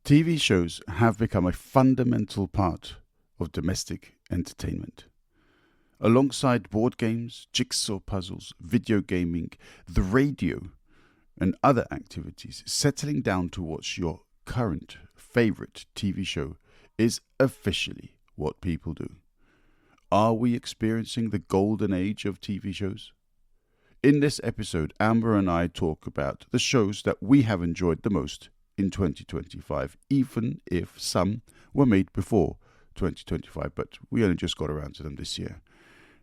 TV shows have become a fundamental part of domestic entertainment. Alongside board games, jigsaw puzzles, video gaming, the radio, and other activities, settling down to watch your current favorite TV show is officially what people do. Are we experiencing the golden age of TV shows? In this episode, Amber and I talk about the shows that we have enjoyed the most in 2025, even if some were made before 2025, but we only just got around to them this year.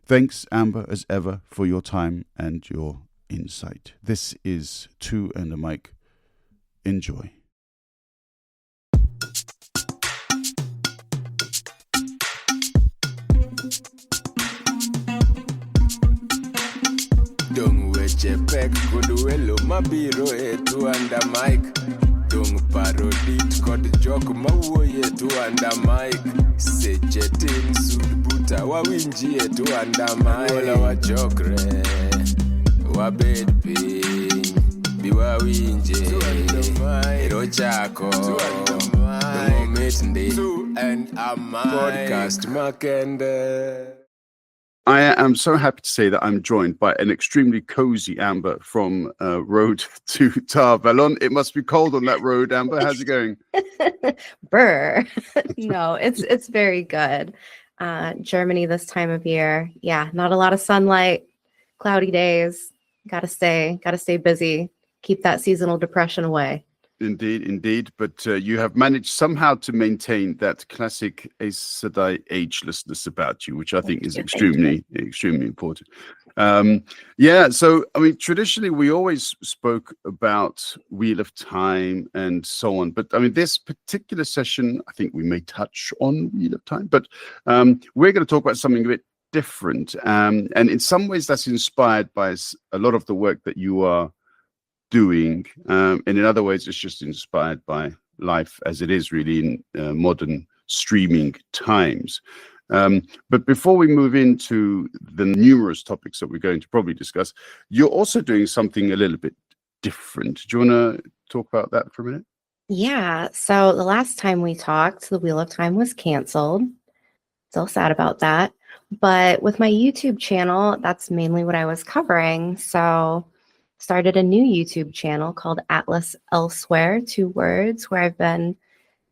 Thanks, Amber, as ever, for your time and your insight. This is Two and a Mic. Enjoy. Dung weche pek kod welo mabiro e Two and a Mic. Dung parodit kod jok mawuoye e Two and a Mic. Seche tin sud buta wawinji e Two and a Mic. Wala wachokre wabed piny bi wawinje ero chako Dungo mit ndi Two and a Mic podcast makende. I am so happy to say that I'm joined by an extremely cozy Amber from road to Tar Valon. It must be cold on that road, Amber. How's it going? Brr. No, it's very good. Germany this time of year. Yeah, not a lot of sunlight, cloudy days. Gotta stay busy. Keep that seasonal depression away. Indeed. But you have managed somehow to maintain that classic Aes Sedai agelessness about you, which I think is extremely important. So, I mean, traditionally, we always spoke about Wheel of Time and so on. But, I mean, this particular session, I think we may touch on Wheel of Time. But we're going to talk about something a bit different. And in some ways, that's inspired by a lot of the work that you are doing, and in other ways it's just inspired by life as it is really in modern streaming times. But before we move into the numerous topics that we're going to probably discuss, you're also doing something a little bit different. Do you want to talk about that for a minute? Yeah, so the last time we talked, the Wheel of Time was canceled. Still sad about that. But with my YouTube channel, that's mainly what I was covering. So started a new YouTube channel called Atlas Elsewhere, 2 words, where I've been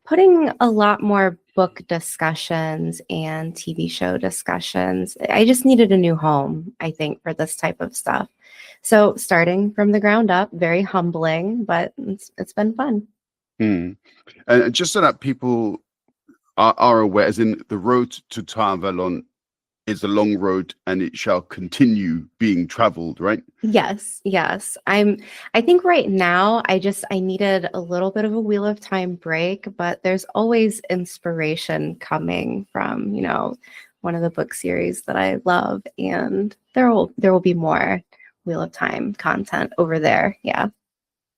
putting a lot more book discussions and TV show discussions. I just needed a new home, I think, for this type of stuff. So starting from the ground up, very humbling, but it's been fun. And just so that people are aware, as in the road to Tar Valon is a long road and it shall continue being traveled, right? Yes. I think right now I needed a little bit of a Wheel of Time break, but there's always inspiration coming from, one of the book series that I love, and there will be more Wheel of Time content over there. Yeah.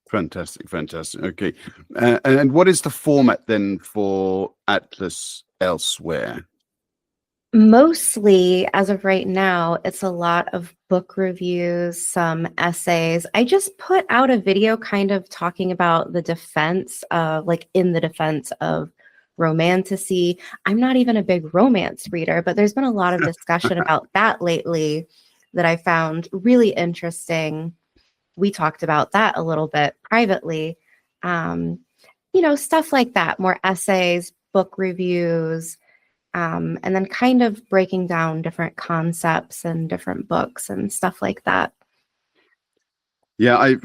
Fantastic. Okay. And what is the format then for Atlas Elsewhere? Mostly, as of right now, it's a lot of book reviews, some essays. I just put out a video kind of talking about the defense of, in the defense of romantasy. I'm not even a big romance reader, but there's been a lot of discussion about that lately that I found really interesting. We talked about that a little bit privately. Stuff like that, more essays, book reviews, and then kind of breaking down different concepts and different books and stuff like that. Yeah, I've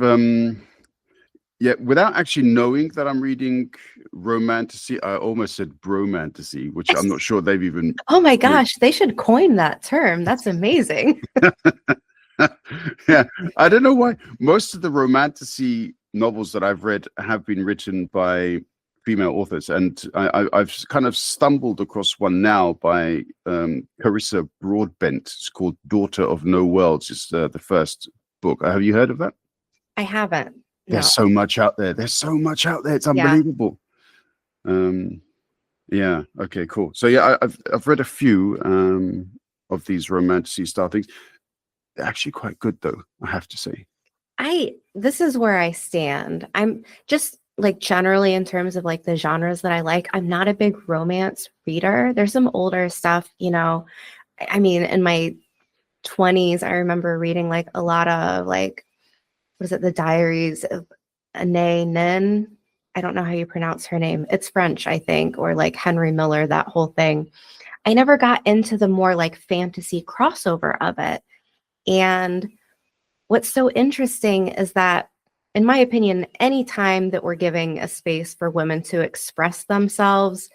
without actually knowing that I'm reading romantasy, I almost said bromantasy, which I'm not sure they've even. Oh my gosh, they should coin that term. That's amazing. Yeah, I don't know why. Most of the romantasy novels that I've read have been written by female authors, and I've kind of stumbled across one now by Carissa Broadbent. It's called Daughter of No Worlds. It's the first book. Have you heard of that? I haven't. There's so much out there. It's unbelievable. Yeah. Okay, cool. So yeah, I've read a few of these romantasy style things. They're actually quite good, though, I have to say. This is where I stand. I'm just like generally in terms of like the genres that I like, I'm not a big romance reader. There's some older stuff, you know. I mean, in my 20s, I remember reading like a lot of like, what is it, The Diaries of Anne Nin? I don't know how you pronounce her name. It's French, I think, or like Henry Miller, that whole thing. I never got into the more like fantasy crossover of it. And what's so interesting is that, in my opinion, any time that we're giving a space for women to express themselves,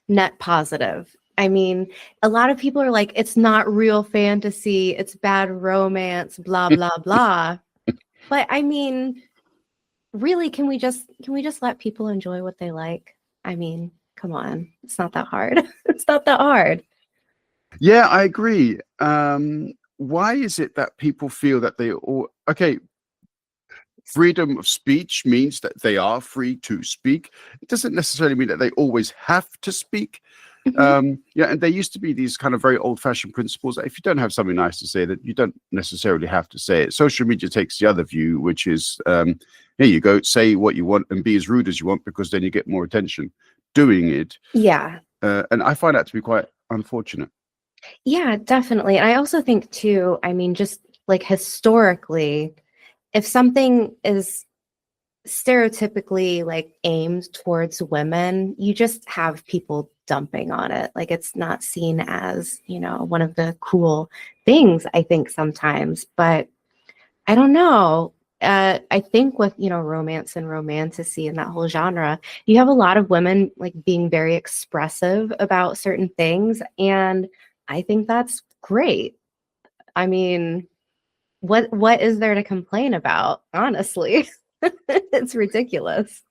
net positive. I mean, a lot of people are like, it's not real fantasy, it's bad romance, blah, blah, blah. But I mean, really, can we just let people enjoy what they like? I mean, come on. It's not that hard. It's not that hard. Yeah, I agree. Why is it that people feel that they all okay? Freedom of speech means that they are free to speak. It doesn't necessarily mean that they always have to speak. Yeah, and there used to be these kind of very old-fashioned principles that if you don't have something nice to say, that you don't necessarily have to say it. Social media takes the other view, which is here you go, say what you want and be as rude as you want, because then you get more attention doing it. Yeah. And I find that to be quite unfortunate. Yeah, definitely. And I also think too, I mean, just like historically, if something is stereotypically like aimed towards women, you just have people dumping on it. Like it's not seen as, you know, one of the cool things, I think sometimes. But I don't know. I think with, you know, romance and romantasy and that whole genre, you have a lot of women like being very expressive about certain things. And I think that's great. I mean, what is there to complain about, honestly? It's ridiculous.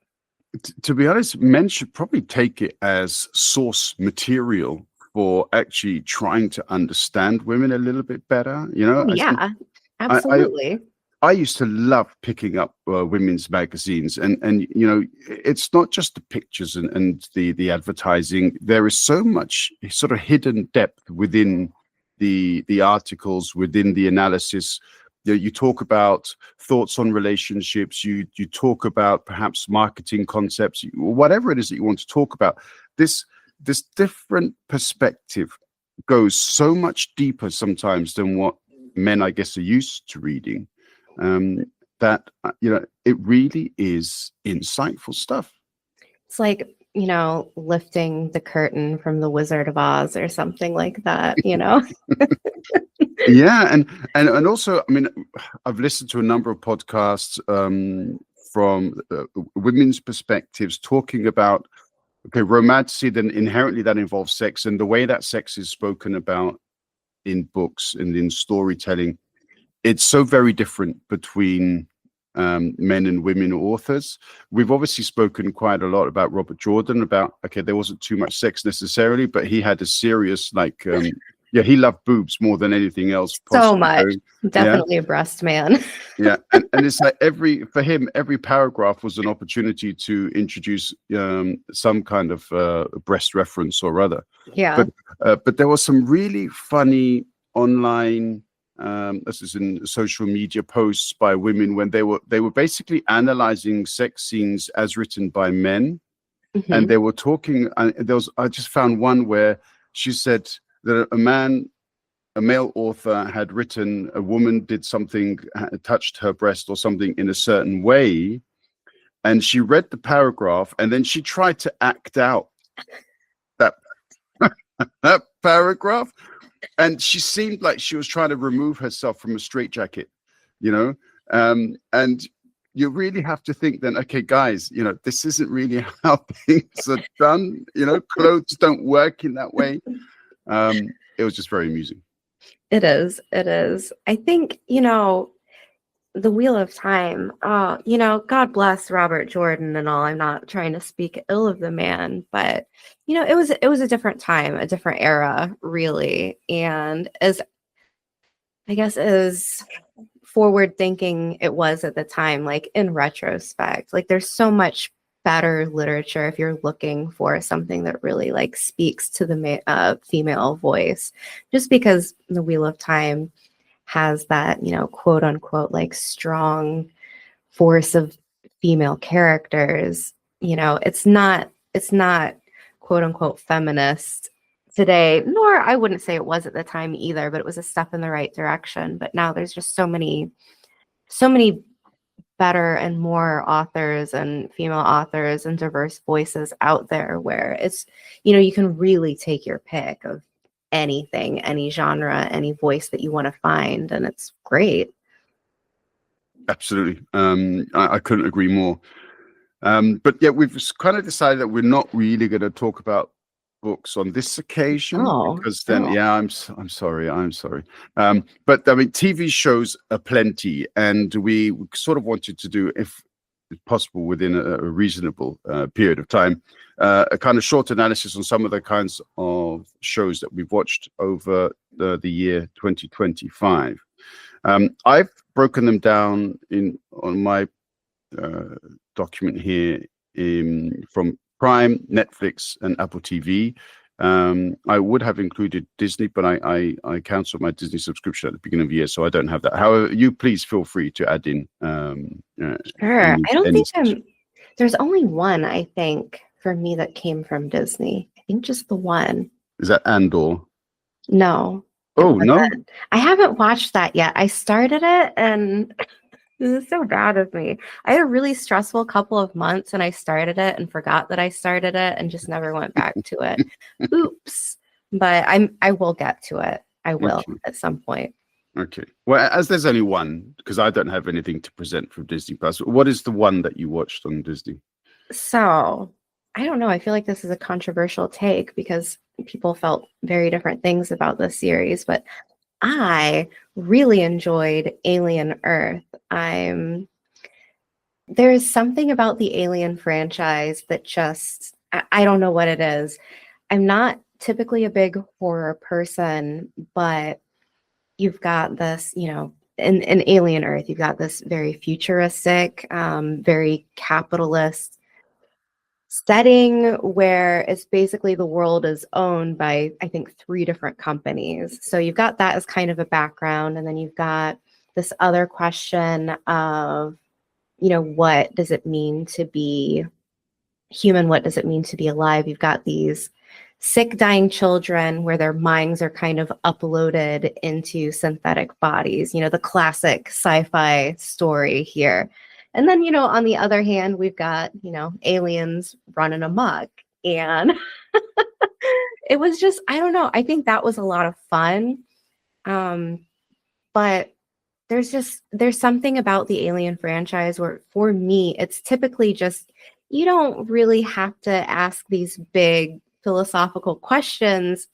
To be honest, men should probably take it as source material for actually trying to understand women a little bit better. You know, Oh, yeah, absolutely. I used to love picking up women's magazines, and you know, it's not just the pictures and the advertising. There is so much sort of hidden depth within the articles, within the analysis. You talk about thoughts on relationships. You talk about perhaps marketing concepts, whatever it is that you want to talk about. This different perspective goes so much deeper sometimes than what men, I guess, are used to reading. That you know, it really is insightful stuff. It's like, you know, lifting the curtain from the Wizard of Oz or something like that, you know? Yeah, and also, I mean, I've listened to a number of podcasts from women's perspectives talking about, okay, romanticy, then inherently that involves sex, and the way that sex is spoken about in books and in storytelling, it's so very different between men and women authors. We've obviously spoken quite a lot about Robert Jordan, about, okay, there wasn't too much sex necessarily, but he had a serious, like, yeah, he loved boobs more than anything else. So much. Definitely a breast man. Yeah, and it's like for him, every paragraph was an opportunity to introduce some kind of breast reference or other. Yeah. But there was some really funny online, this is in social media posts by women, when they were basically analyzing sex scenes as written by men, and they were talking. I just found one where she said that a male author had written, a woman did something, touched her breast or something in a certain way, and she read the paragraph, and then she tried to act out that that paragraph, and she seemed like she was trying to remove herself from a straitjacket, you know. And you really have to think then, okay, guys, you know, this isn't really how things are done. You know, clothes don't work in that way. It was just very amusing. It is. It is. I think, you know, the Wheel of Time, you know, God bless Robert Jordan and all. I'm not trying to speak ill of the man, but you know, it was a different time, a different era, really. And as forward thinking it was at the time, like in retrospect, like there's so much better literature if you're looking for something that really like speaks to the female voice, just because the Wheel of Time has that, you know, quote unquote, like strong force of female characters. it's not quote unquote feminist today, nor I wouldn't say it was at the time either, but it was a step in the right direction. But now there's just so many better and more authors and female authors and diverse voices out there where it's, you can really take your pick of anything, any genre, any voice that you want to find, and it's great. Absolutely. I couldn't agree more. But yeah, we've kind of decided that we're not really going to talk about books on this occasion, because then I'm sorry. But I mean, TV shows are plenty, and we sort of wanted to do, if possible within a reasonable period of time, a kind of short analysis on some of the kinds of shows that we've watched over the year 2025. I've broken them down on my document here from Prime, Netflix, and Apple TV. I would have included Disney, but I canceled my Disney subscription at the beginning of the year, so I don't have that. However, you please feel free to add in. Sure. I don't think there's only one, I think, for me that came from Disney. I think just the one. Is that Andor? No. Oh, no? I haven't watched that yet. I started it, and this is so bad of me. I had a really stressful couple of months, and I started it and forgot that I started it and just never went back to it. Oops. But I will get to it. I will at some point. Okay. Well, as there's only one, because I don't have anything to present from Disney Plus, what is the one that you watched on Disney? So, I don't know. I feel like this is a controversial take because people felt very different things about this series, but I really enjoyed Alien Earth. There's something about the Alien franchise that just, I don't know what it is. I'm not typically a big horror person, but you've got this, in Alien Earth, you've got this very futuristic, very capitalist setting where it's basically the world is owned by, I think, 3 different companies. So you've got that as kind of a background, and then you've got this other question of, what does it mean to be human? What does it mean to be alive? You've got these sick, dying children where their minds are kind of uploaded into synthetic bodies, the classic sci-fi story here. And then, on the other hand, we've got, aliens running amok. And it was just, I don't know. I think that was a lot of fun. But there's something about the Alien franchise where, for me, it's typically just, you don't really have to ask these big philosophical questions.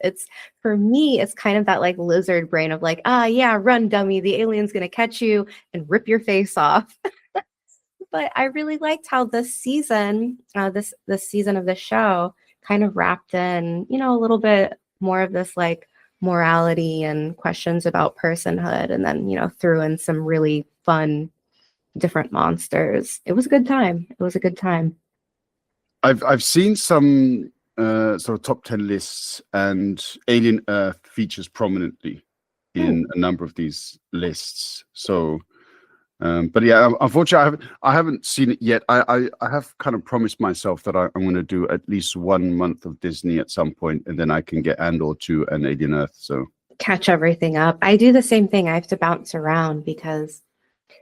For me, it's kind of that like lizard brain of like, yeah, run, dummy. The alien's going to catch you and rip your face off. But I really liked how this season, this season of the show kind of wrapped in, a little bit more of this like morality and questions about personhood, and then, threw in some really fun, different monsters. It was a good time. I've seen some sort of top 10 lists, and Alien Earth features prominently in a number of these lists. So, but yeah, unfortunately, I haven't seen it yet. I have kind of promised myself that I'm going to do at least 1 month of Disney at some point, and then I can get Andor 2 and Alien Earth. So catch everything up. I do the same thing. I have to bounce around because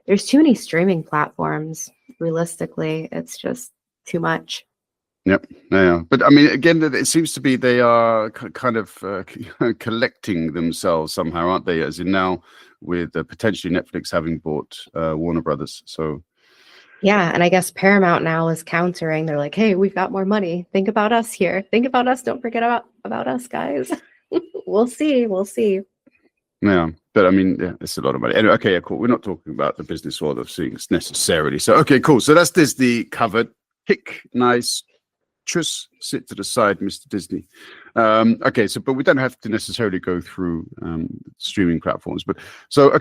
there's too many streaming platforms. Realistically, it's just too much. Yep. Yeah. But I mean, again, it seems to be they are kind of collecting themselves somehow, aren't they? As in now with potentially Netflix having bought Warner Brothers. So. Yeah. And I guess Paramount now is countering. They're like, hey, we've got more money. Think about us here. Think about us. Don't forget about us, guys. We'll see. Yeah. But I mean, yeah, it's a lot of money. Anyway, okay, yeah, cool. We're not talking about the business world of things necessarily. So, okay, cool. So that's Disney covered. Kick, nice. Truss, sit to the side, Mr. Disney. Okay, so but we don't have to necessarily go through streaming platforms. But so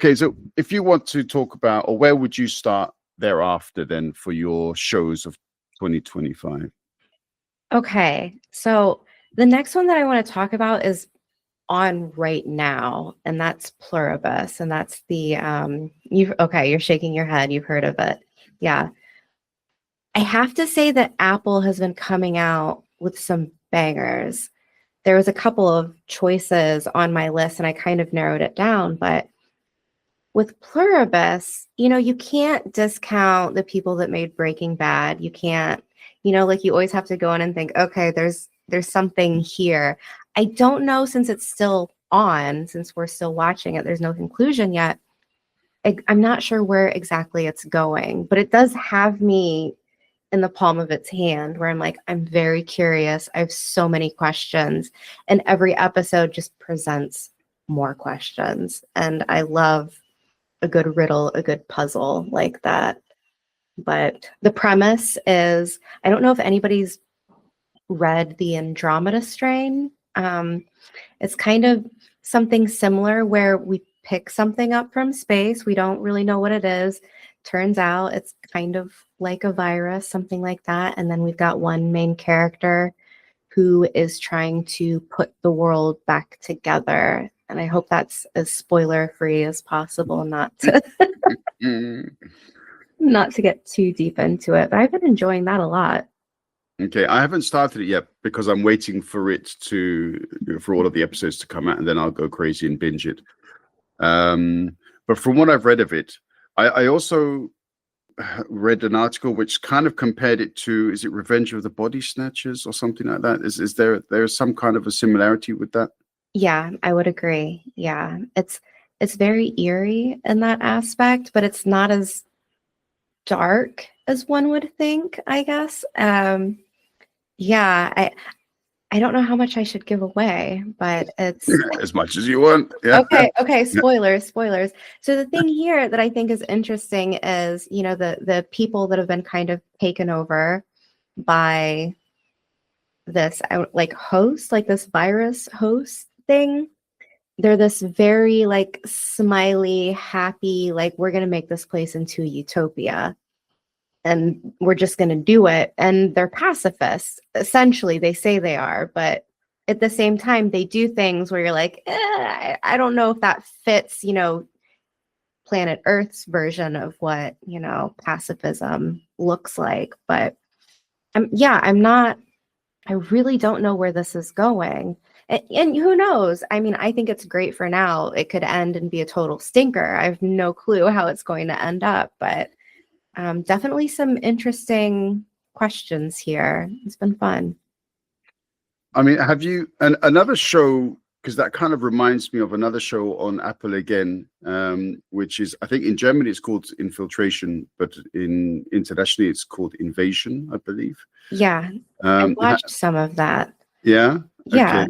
if you want to talk about, or where would you start thereafter then for your shows of 2025? Okay, so the next one that I want to talk about is on right now, and that's Pluribus, and that's the you're shaking your head. You've heard of it, yeah. I have to say that Apple has been coming out with some bangers. There was a couple of choices on my list and I kind of narrowed it down, but with Pluribus, you can't discount the people that made Breaking Bad. You can't, like you always have to go in and think, okay, there's something here. I don't know, since it's still on, since we're still watching it, there's no conclusion yet. I'm not sure where exactly it's going, but it does have me in the palm of its hand where I'm like, I'm very curious. I have so many questions, and every episode just presents more questions. And I love a good riddle, a good puzzle like that. But the premise is, I don't know if anybody's read The Andromeda Strain. It's kind of something similar where we pick something up from space. We don't really know what it is. Turns out it's kind of like a virus, something like that. And then we've got one main character who is trying to put the world back together. And I hope that's as spoiler-free as possible, not to not to get too deep into it. But I've been enjoying that a lot. Okay, I haven't started it yet because I'm waiting for for all of the episodes to come out, and then I'll go crazy and binge it. But from what I've read of it, I also read an article which kind of compared it to, is it Revenge of the Body Snatchers or something like that? Is there some kind of a similarity with that? Yeah, I would agree. Yeah, it's very eerie in that aspect, but it's not as dark as one would think, I guess. Yeah, I don't know how much I should give away, but it's as much as you want. Yeah. Okay. Spoilers. So the thing here that I think is interesting is, the people that have been kind of taken over by this host, like this virus host thing. They're this very like smiley, happy, like we're gonna make this place into a utopia. And we're just going to do it. And they're pacifists. Essentially, they say they are. But at the same time, they do things where you're like, I don't know if that fits, planet Earth's version of what, pacifism looks like. But I really don't know where this is going. And who knows? I mean, I think it's great for now. It could end and be a total stinker. I have no clue how it's going to end up. But definitely some interesting questions here. It's been fun. I mean, have you another show, because that kind of reminds me of another show on Apple again, which is, I think in Germany it's called Infiltration, but internationally it's called Invasion, I believe. Yeah, I watched some of that. Yeah? Yeah.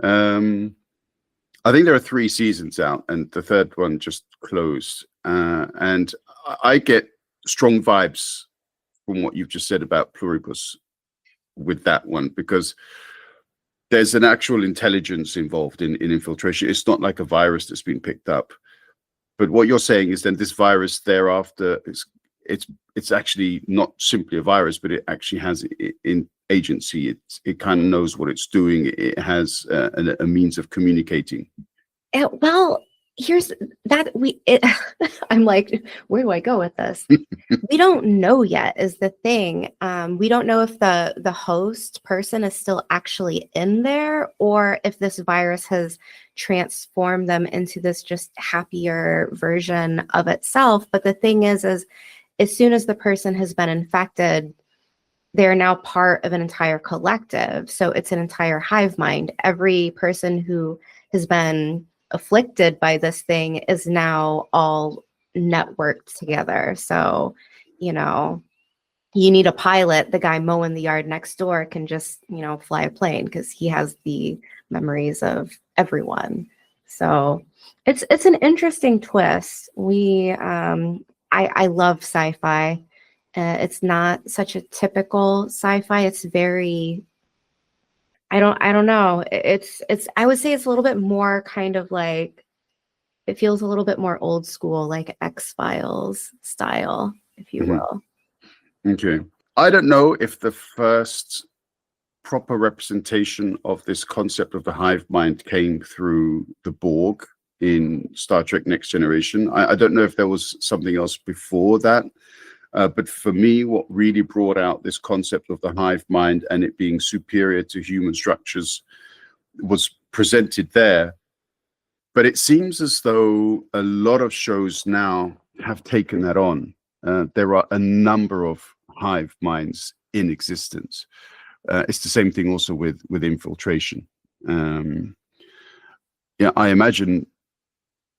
Okay. I think there are 3 seasons out, and the third one just closed. And I get strong vibes from what you've just said about Pluribus with that one, because there's an actual intelligence involved in infiltration. It's not like a virus that's been picked up. But what you're saying is then this virus thereafter, it's actually not simply a virus, but it actually has in agency. It kind of knows what it's doing. It has a means of communicating. Well, here's that I'm like, where do I go with this? We don't know yet is the thing. We don't know if the host person is still actually in there, or if this virus has transformed them into this just happier version of itself. But the thing is as soon as the person has been infected, they're now part of an entire collective. So it's an entire hive mind. Every person who has been afflicted by this thing is now all networked together. So, you need a pilot. The guy mowing the yard next door can just, fly a plane because he has the memories of everyone. So it's an interesting twist. I love sci-fi. It's not such a typical sci-fi. It's very, I don't know. It's I would say it's a little bit more kind of like, it feels a little bit more old school, like X-Files style, if you will. Okay. I don't know if the first proper representation of this concept of the hive mind came through the Borg in Star Trek Next Generation. I don't know if there was something else before that. But for me, what really brought out this concept of the hive mind and it being superior to human structures was presented there. But it seems as though a lot of shows now have taken that on. There are a number of hive minds in existence. It's the same thing also with infiltration. Yeah, I imagine,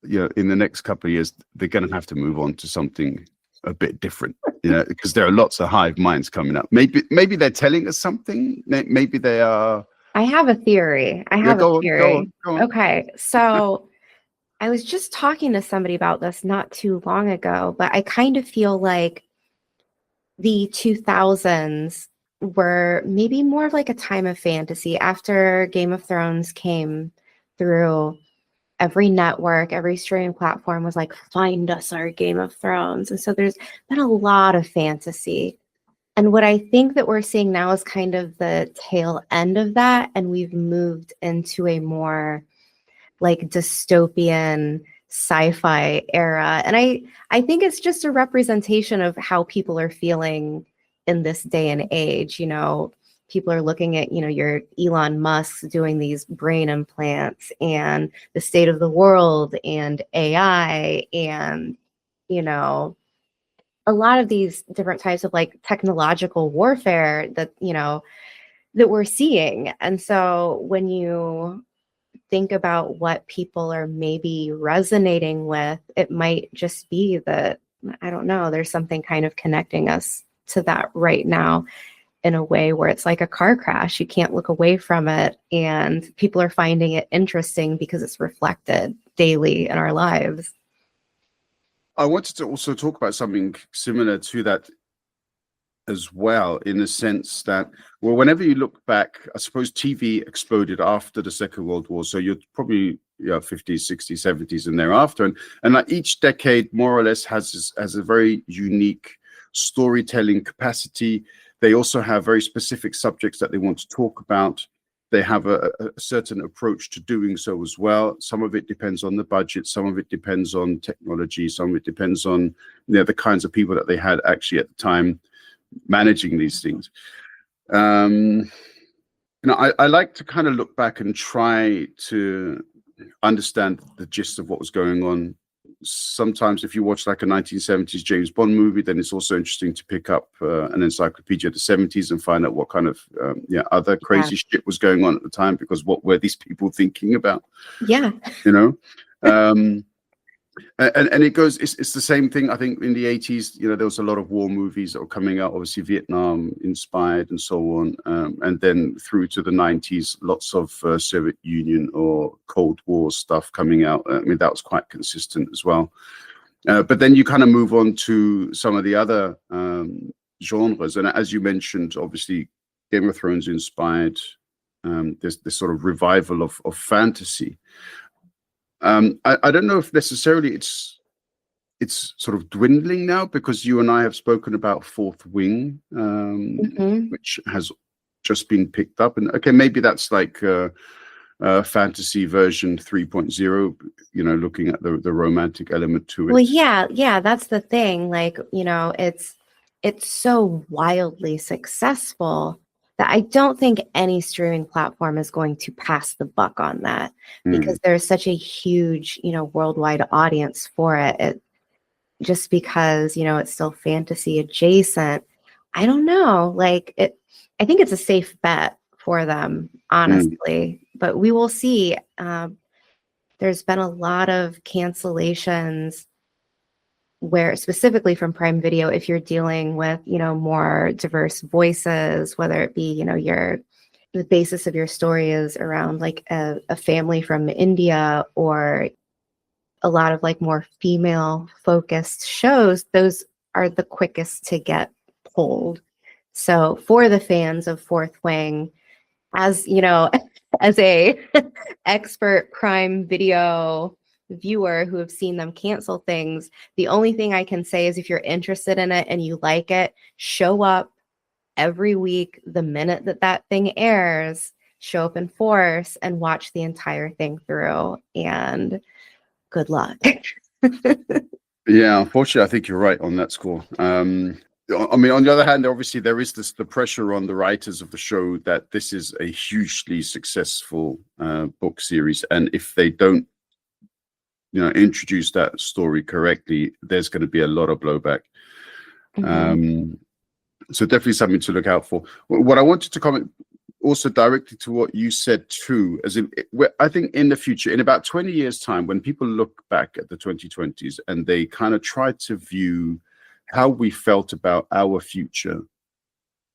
in the next couple of years, they're going to have to move on to something a bit different, because there are lots of hive minds coming up. Maybe they're telling us something. Maybe they are. I have a theory. Go on. Okay, so I was just talking to somebody about this not too long ago, but I kind of feel like the 2000s were maybe more of like a time of fantasy. After Game of Thrones came through, every network, every streaming platform was like, find us our Game of Thrones. And so there's been a lot of fantasy. And what I think that we're seeing now is kind of the tail end of that. And we've moved into a more like dystopian sci-fi era. And I think it's just a representation of how people are feeling in this day and age. People are looking at, your Elon Musk doing these brain implants and the state of the world and AI and, a lot of these different types of like technological warfare that, that we're seeing. And so when you think about what people are maybe resonating with, it might just be that, I don't know, there's something kind of connecting us to that right now in a way where it's like a car crash. You can't look away from it, and people are finding it interesting because it's reflected daily in our lives. I wanted to also talk about something similar to that as well, in the sense that, well, whenever you look back, I suppose TV exploded after the Second World War. So you're probably 50s, 60s, 70s and thereafter. And like each decade more or less has a very unique storytelling capacity. They also have very specific subjects that they want to talk about. They have a certain approach to doing so as well. Some of it depends on the budget. Some of it depends on technology. Some of it depends on the kinds of people that they had actually at the time managing these things. I like to kind of look back and try to understand the gist of what was going on. Sometimes if you watch like a 1970s James Bond movie, then it's also interesting to pick up an encyclopedia of the 70s and find out what kind of other crazy shit was going on at the time, because what were these people thinking about? Yeah. And it goes, it's the same thing. I think in the 80s, there was a lot of war movies that were coming out, obviously Vietnam inspired and so on. And then through to the 90s, lots of Soviet Union or Cold War stuff coming out. I mean, that was quite consistent as well. But then you kind of move on to some of the other genres. And as you mentioned, obviously Game of Thrones inspired this sort of revival of fantasy. I don't know if necessarily it's sort of dwindling now, because you and I have spoken about Fourth Wing, which has just been picked up. And okay, maybe that's like fantasy version 3.0, looking at the romantic element to it. Well, yeah, that's the thing. Like, it's so wildly successful that I don't think any streaming platform is going to pass the buck on that, because there's such a huge, worldwide audience for it. Just because, it's still fantasy adjacent. I don't know. Like I think it's a safe bet for them, honestly, but we will see. There's been a lot of cancellations where, specifically from Prime Video, if you're dealing with, more diverse voices, whether it be, the basis of your story is around like a family from India, or a lot of like more female focused shows, those are the quickest to get pulled. So for the fans of Fourth Wing, as as a expert Prime Video viewer who have seen them cancel things, the only thing I can say is, if you're interested in it and you like it, show up every week the minute that thing airs. Show up in force and watch the entire thing through, and good luck. Yeah, unfortunately, I think you're right on that score. I mean, on the other hand, obviously there is the pressure on the writers of the show that this is a hugely successful book series, and if they don't, introduce that story correctly, there's going to be a lot of blowback. So definitely something to look out for. What I wanted to comment also directly to what you said too, as in, I think in the future, in about 20 years' time, when people look back at the 2020s and they kind of try to view how we felt about our future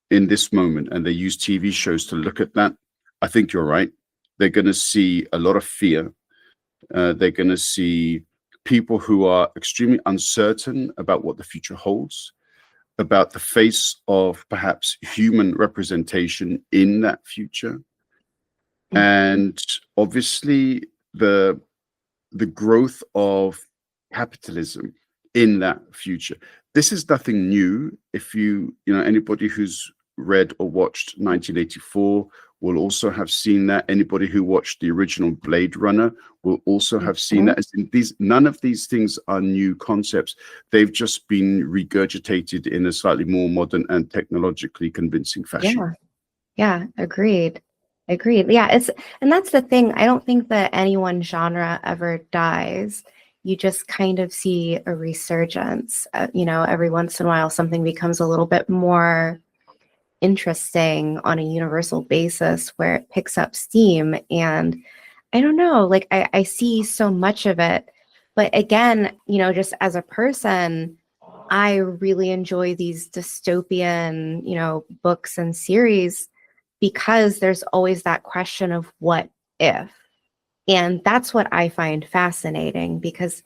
in this moment, and they use TV shows to look at that, I think you're right. They're going to see a lot of fear. They're going to see people who are extremely uncertain about what the future holds, about the face of perhaps human representation in that future. And obviously the growth of capitalism in that future. This is nothing new. If anybody who's read or watched 1984 will also have seen that. Anybody who watched the original Blade Runner will also have seen that. None of these things are new concepts. They've just been regurgitated in a slightly more modern and technologically convincing fashion. Yeah, agreed. Yeah, and that's the thing. I don't think that any one genre ever dies. You just kind of see a resurgence. Every once in a while, something becomes a little bit more interesting on a universal basis where it picks up steam. And I don't know, like I see so much of it. But again, just as a person, I really enjoy these dystopian, books and series because there's always that question of what if. And that's what I find fascinating, because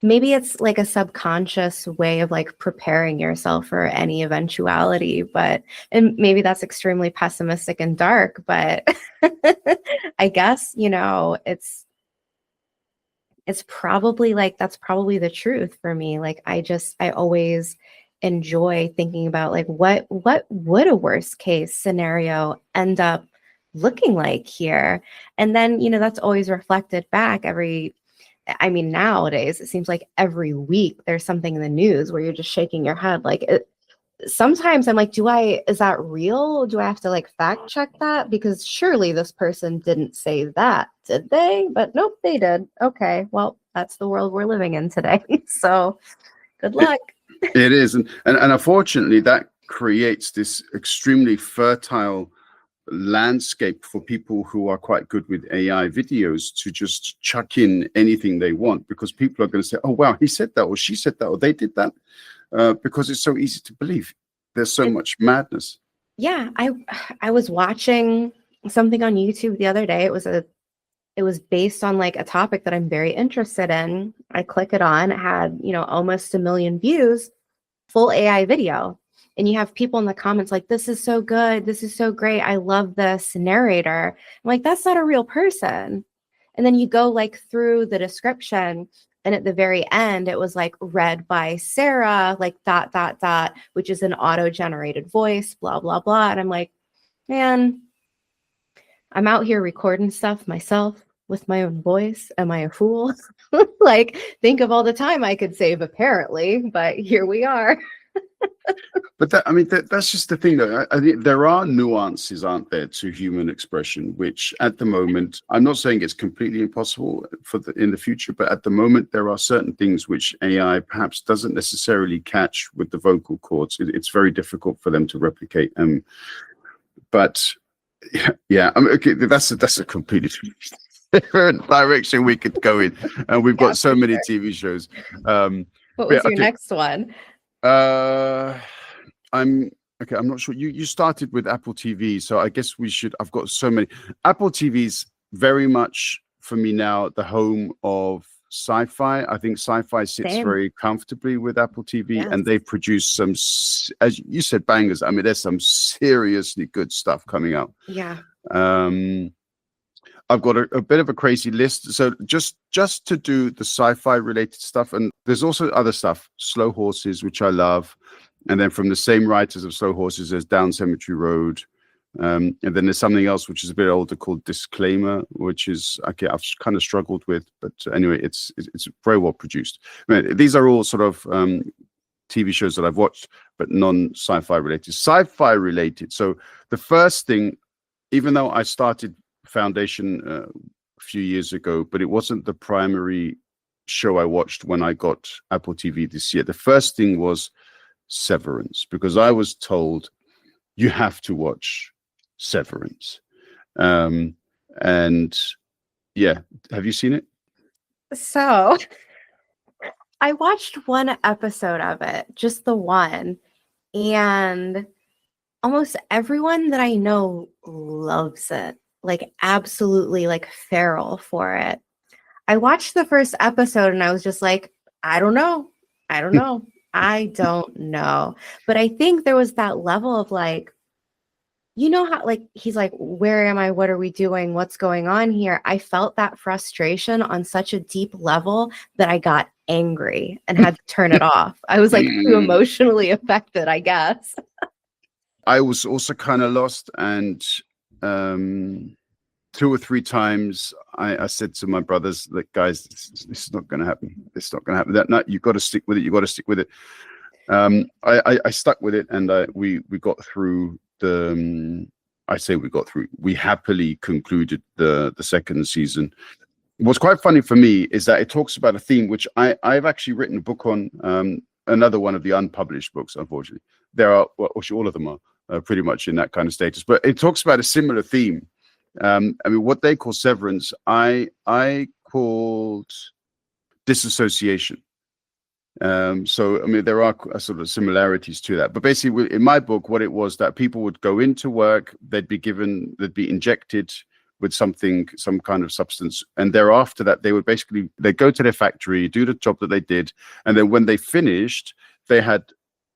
maybe it's like a subconscious way of like preparing yourself for any eventuality, and maybe that's extremely pessimistic and dark, but I guess, it's probably like, that's probably the truth for me. Like, I always enjoy thinking about like, what would a worst case scenario end up looking like here? And then, that's always reflected back nowadays, it seems like every week there's something in the news where you're just shaking your head. Like, sometimes I'm like, is that real? Do I have to like fact check that? Because surely this person didn't say that, did they? But nope, they did. Okay, well, that's the world we're living in today. So good luck. It is. And unfortunately, that creates this extremely fertile landscape for people who are quite good with AI videos to just chuck in anything they want, because people are going to say, oh, wow, he said that, or she said that, or they did that, because it's so easy to believe. There's so much madness. Yeah, I was watching something on YouTube the other day. It was based on like a topic that I'm very interested in. I click it on, it had, almost 1 million views, full AI video. And you have people in the comments like, this is so good. This is so great. I love this narrator. I'm like, that's not a real person. And then you go like through the description, and at the very end, it was like read by Sarah, like ... which is an auto-generated voice, blah, blah, blah. And I'm like, man, I'm out here recording stuff myself with my own voice. Am I a fool? Like, think of all the time I could save, apparently, but here we are. But that's just the thing, though. I think there are nuances, aren't there, to human expression, which at the moment, I'm not saying it's completely impossible in the future, but at the moment, there are certain things which AI perhaps doesn't necessarily catch with the vocal cords. It's very difficult for them to replicate. But yeah, okay, that's a completely different direction we could go in, and we've got so many TV shows. What was your next one? I'm not sure. You started with Apple TV, so I guess I've got so many. Apple TV's very much for me now the home of sci-fi. I think sci-fi sits very comfortably with Apple TV, and they produce some, as you said, bangers. I mean, there's some seriously good stuff coming out. Yeah. I've got a bit of a crazy list. So just to do the sci-fi related stuff, and there's also other stuff, Slow Horses, which I love. And then from the same writers of Slow Horses, there's Down Cemetery Road, And then there's something else which is a bit older called Disclaimer, which is okay, I've kind of struggled with, but anyway, it's very well produced. I mean, these are all sort of TV shows that I've watched, but non-sci-fi related. Sci-fi related. So the first thing, even though I started Foundation a few years ago, but it wasn't the primary show I watched when I got Apple TV this year. The first thing was Severance, because I was told you have to watch Severance. And yeah, have you seen it? So I watched one episode of it, just the one, and almost everyone that I know loves it, like absolutely like feral for it. I watched the first episode and I was just like, I don't know. I don't know. But I think there was that level of like, you know how like he's like, where am I? What are we doing? What's going on here? I felt that frustration on such a deep level that I got angry and had to turn it off. I was like too emotionally affected, I guess. I was also kind of lost, and 2 or 3 times I said to my brothers, like, guys, this is not going to happen. It's not going to happen. That night, you've got to stick with it. You've got to stick with it. I stuck with it, and we got through the. I say we got through. We happily concluded the second season. What's quite funny for me is that it talks about a theme which I've actually written a book on. Another one of the unpublished books, unfortunately. There are, well, all of them are pretty much in that kind of status. But it talks about a similar theme. I mean, what they call severance, I called disassociation. So, I mean, there are sort of similarities to that. But basically, in my book, what it was that people would go into work, they'd be injected with some kind of substance. And thereafter that, they'd go to their factory, do the job that they did. And then when they finished,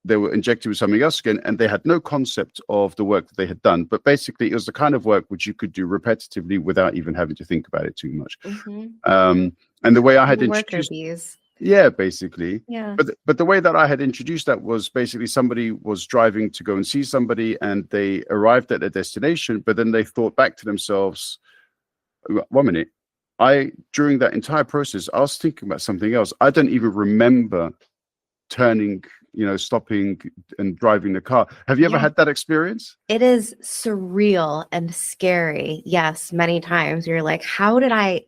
they were injected with something else again, and they had no concept of the work that they had done. But basically, it was the kind of work which you could do repetitively without even having to think about it too much. Mm-hmm. And the way I had introduced, yeah, basically, yeah. But the way that I had introduced that was basically somebody was driving to go and see somebody, and they arrived at their destination, but then they thought back to themselves, 1 minute, during that entire process, I was thinking about something else. I don't even remember turning, stopping and driving the car. Have you ever had that experience? It is surreal and scary. Yes, many times you're like, how did I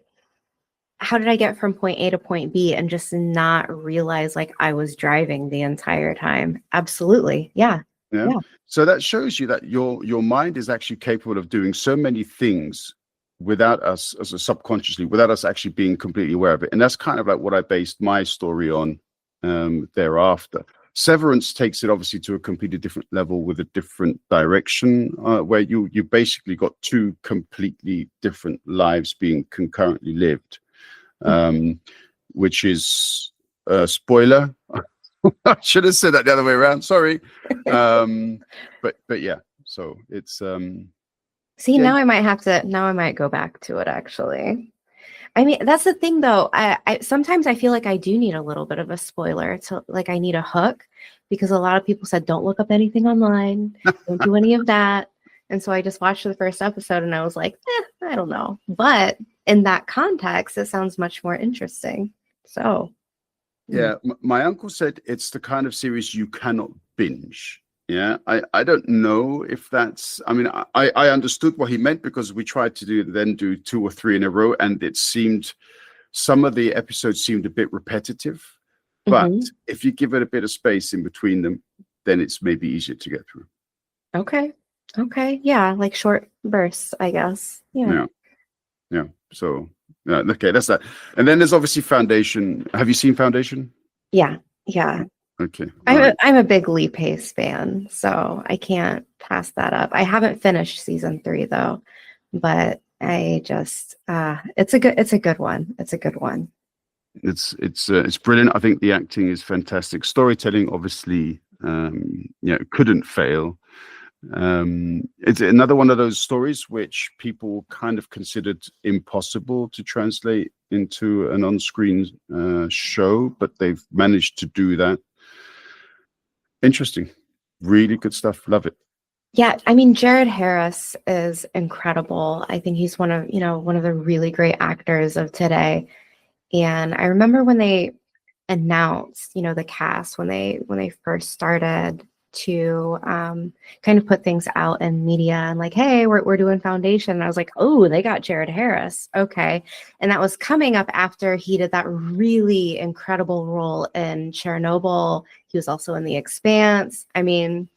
get from point A to point B and just not realize like I was driving the entire time? Absolutely. Yeah. So that shows you that your mind is actually capable of doing so many things without us, as a subconsciously, without us actually being completely aware of it. And that's kind of like what I based my story on thereafter. Severance takes it obviously to a completely different level with a different direction, where you basically got 2 completely different lives being concurrently lived, which is a spoiler. I should have said that the other way around. Sorry, but yeah. So it's See, now I might go back to it actually. I mean, that's the thing though. I sometimes I feel like I do need a little bit of a spoiler to like I need a hook, because a lot of people said don't look up anything online, don't do any of that. And so I just watched the first episode and I was like, I don't know. But in that context, it sounds much more interesting. So yeah, my uncle said it's the kind of series you cannot binge. Yeah, I don't know if that's, I mean, I understood what he meant, because we tried to do 2 or 3 in a row, and it seemed, some of the episodes seemed a bit repetitive, but if you give it a bit of space in between them, then it's maybe easier to get through. Okay. Yeah, like short bursts, I guess. Yeah. So, okay, that's that. And then there's obviously Foundation. Have you seen Foundation? Yeah. Okay. I'm a big Lee Pace fan, so I can't pass that up. I haven't finished season 3 though, but I just it's a good one. It's a good one. It's brilliant. I think the acting is fantastic. Storytelling, obviously, couldn't fail. It's another one of those stories which people kind of considered impossible to translate into an on-screen show, but they've managed to do that. Interesting, really good stuff. Love it. Yeah, I mean, Jared Harris is incredible. I think he's one of the really great actors of today. And I remember when they announced, the cast when they first started to kind of put things out in media and like, hey, we're doing Foundation. And I was like, oh, they got Jared Harris. Okay. And that was coming up after he did that really incredible role in Chernobyl. He was also in The Expanse. I mean,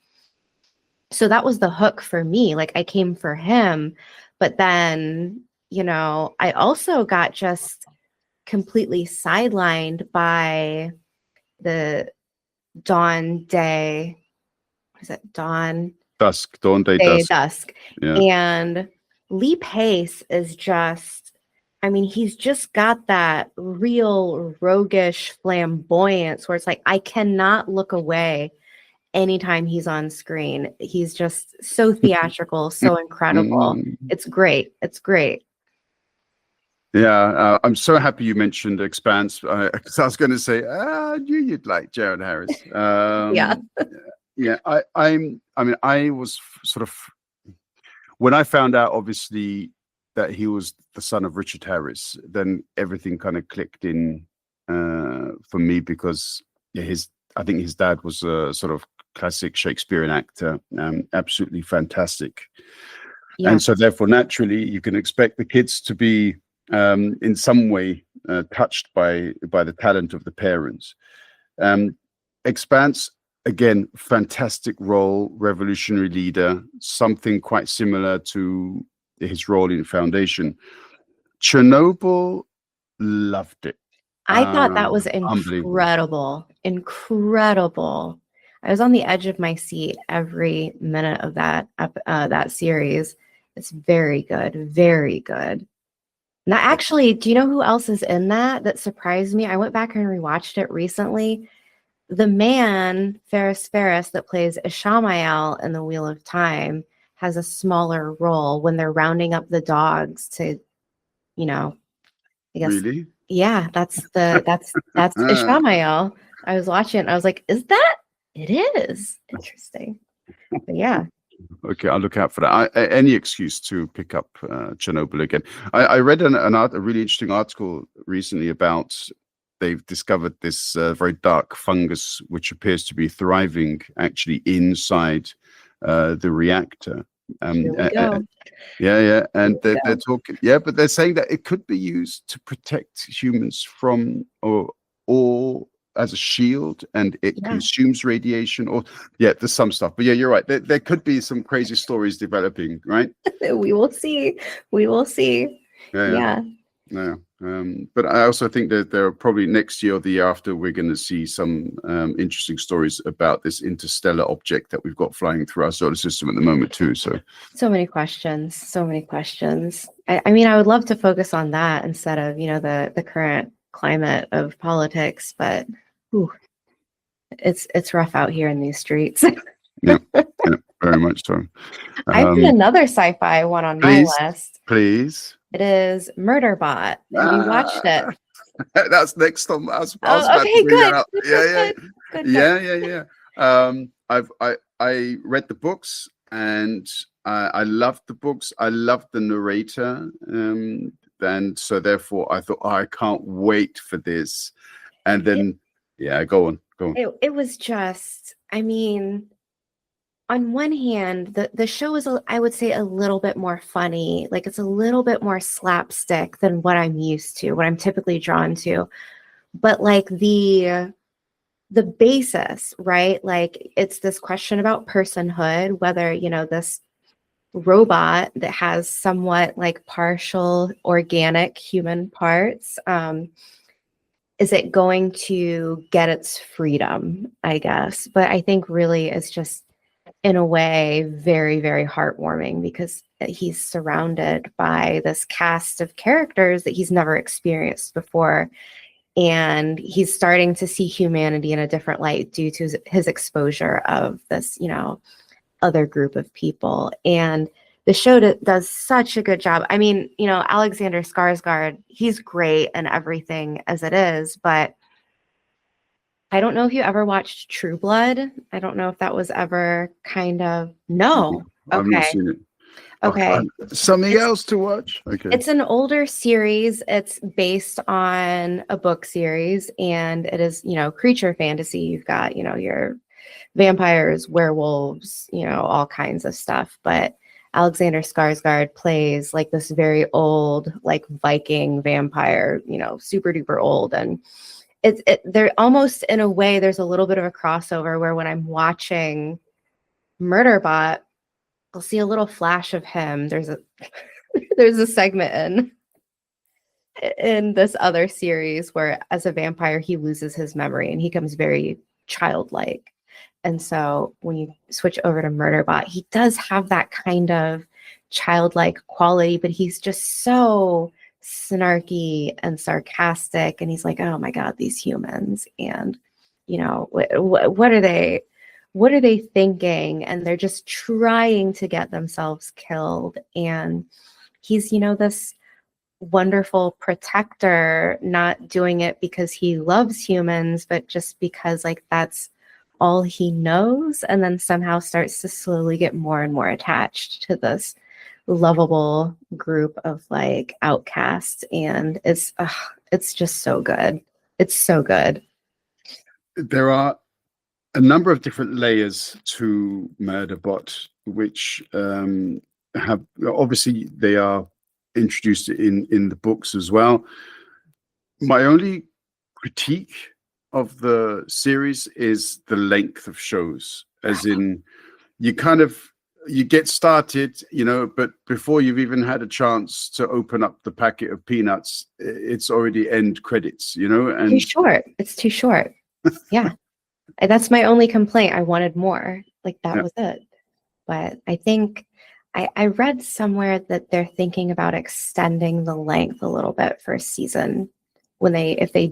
so that was the hook for me. Like I came for him, but then, I also got just completely sidelined by the Dawn Day. What is it? Dawn Day Day Dusk. Dusk. Yeah. And Lee Pace is just, I mean, he's just got that real roguish flamboyance where it's like, I cannot look away anytime he's on screen. He's just so theatrical, so incredible. It's great. It's great. Yeah, I'm so happy you mentioned Expanse because I was going to say, I knew you'd like Jared Harris. Yeah. Yeah, I mean, I was sort of when I found out, obviously, that he was the son of Richard Harris, then everything kind of clicked in for me because I think his dad was a sort of classic Shakespearean actor, absolutely fantastic. Yeah. And so therefore, naturally, you can expect the kids to be in some way touched by the talent of the parents. Expanse, again, fantastic role, revolutionary leader, something quite similar to his role in Foundation. Chernobyl, loved it. I thought that was Unbelievable. incredible. I was on the edge of my seat every minute of that series. It's very good, very good. Now, actually, do you know who else is in that surprised me? I went back and rewatched it recently. The man, Ferris that plays Ishamael in The Wheel of Time, has a smaller role when they're rounding up the dogs to, I guess. Really? Yeah, that's Ishamael. I was watching it. I was like, is that? It is. Interesting. But yeah. Okay, I'll look out for that. Any excuse to pick up Chernobyl again. I read a really interesting article recently about they've discovered this very dark fungus which appears to be thriving actually inside the reactor. Here we go. Yeah, and they're talking. Yeah, but they're saying that it could be used to protect humans from or as a shield, and it consumes radiation. Or there's some stuff. But yeah, you're right. There could be some crazy stories developing, right? We will see. Yeah. But I also think that there are probably next year or the year after we're going to see some interesting stories about this interstellar object that we've got flying through our solar system at the moment too. So many questions. I mean, I would love to focus on that instead of the current climate of politics, but it's rough out here in these streets. yeah, very much so. I put another sci-fi one on my list. Please. It is Murderbot. Have you watched it? That's next on. Okay, good. Yeah. I read the books and I loved the books. I loved the narrator, and so therefore I thought, I can't wait for this. And then, go on. It was just, I mean, on one hand, the show is, I would say, a little bit more funny. Like it's a little bit more slapstick than what I'm used to, what I'm typically drawn to. But like the basis, right? Like it's this question about personhood, whether, this robot that has somewhat like partial organic human parts, is it going to get its freedom, I guess? But I think really it's just, in a way, very, very heartwarming because he's surrounded by this cast of characters that he's never experienced before. And he's starting to see humanity in a different light due to his exposure of this, other group of people. And the show does such a good job. I mean, Alexander Skarsgård, he's great and everything as it is, but I don't know if you ever watched True Blood. I don't know if that was ever kind of, no. I've not Okay. seen it. Okay. Something else to watch. Okay. It's an older series. It's based on a book series, and it is, creature fantasy. You've got, your vampires, werewolves, all kinds of stuff. But Alexander Skarsgård plays like this very old, like Viking vampire, super duper old. And they're almost, in a way, there's a little bit of a crossover where when I'm watching Murderbot, I'll see a little flash of him. There's a segment in this other series where, as a vampire, he loses his memory and he becomes very childlike. And so when you switch over to Murderbot, he does have that kind of childlike quality, but he's just so snarky and sarcastic. And he's like, oh my God, these humans. And, what are they? What are they thinking? And they're just trying to get themselves killed. And he's, this wonderful protector, not doing it because he loves humans, but just because like that's all he knows, and then somehow starts to slowly get more and more attached to this lovable group of like outcasts. And it's just so good. It's so good. There are a number of different layers to Murderbot, which have obviously they are introduced in the books as well. My only critique of the series is the length of shows, as in you get started, but before you've even had a chance to open up the packet of peanuts, it's already end credits, and too short. It's too short. Yeah. That's my only complaint. I wanted more. Like that was it. But I think I read somewhere that they're thinking about extending the length a little bit for a season if they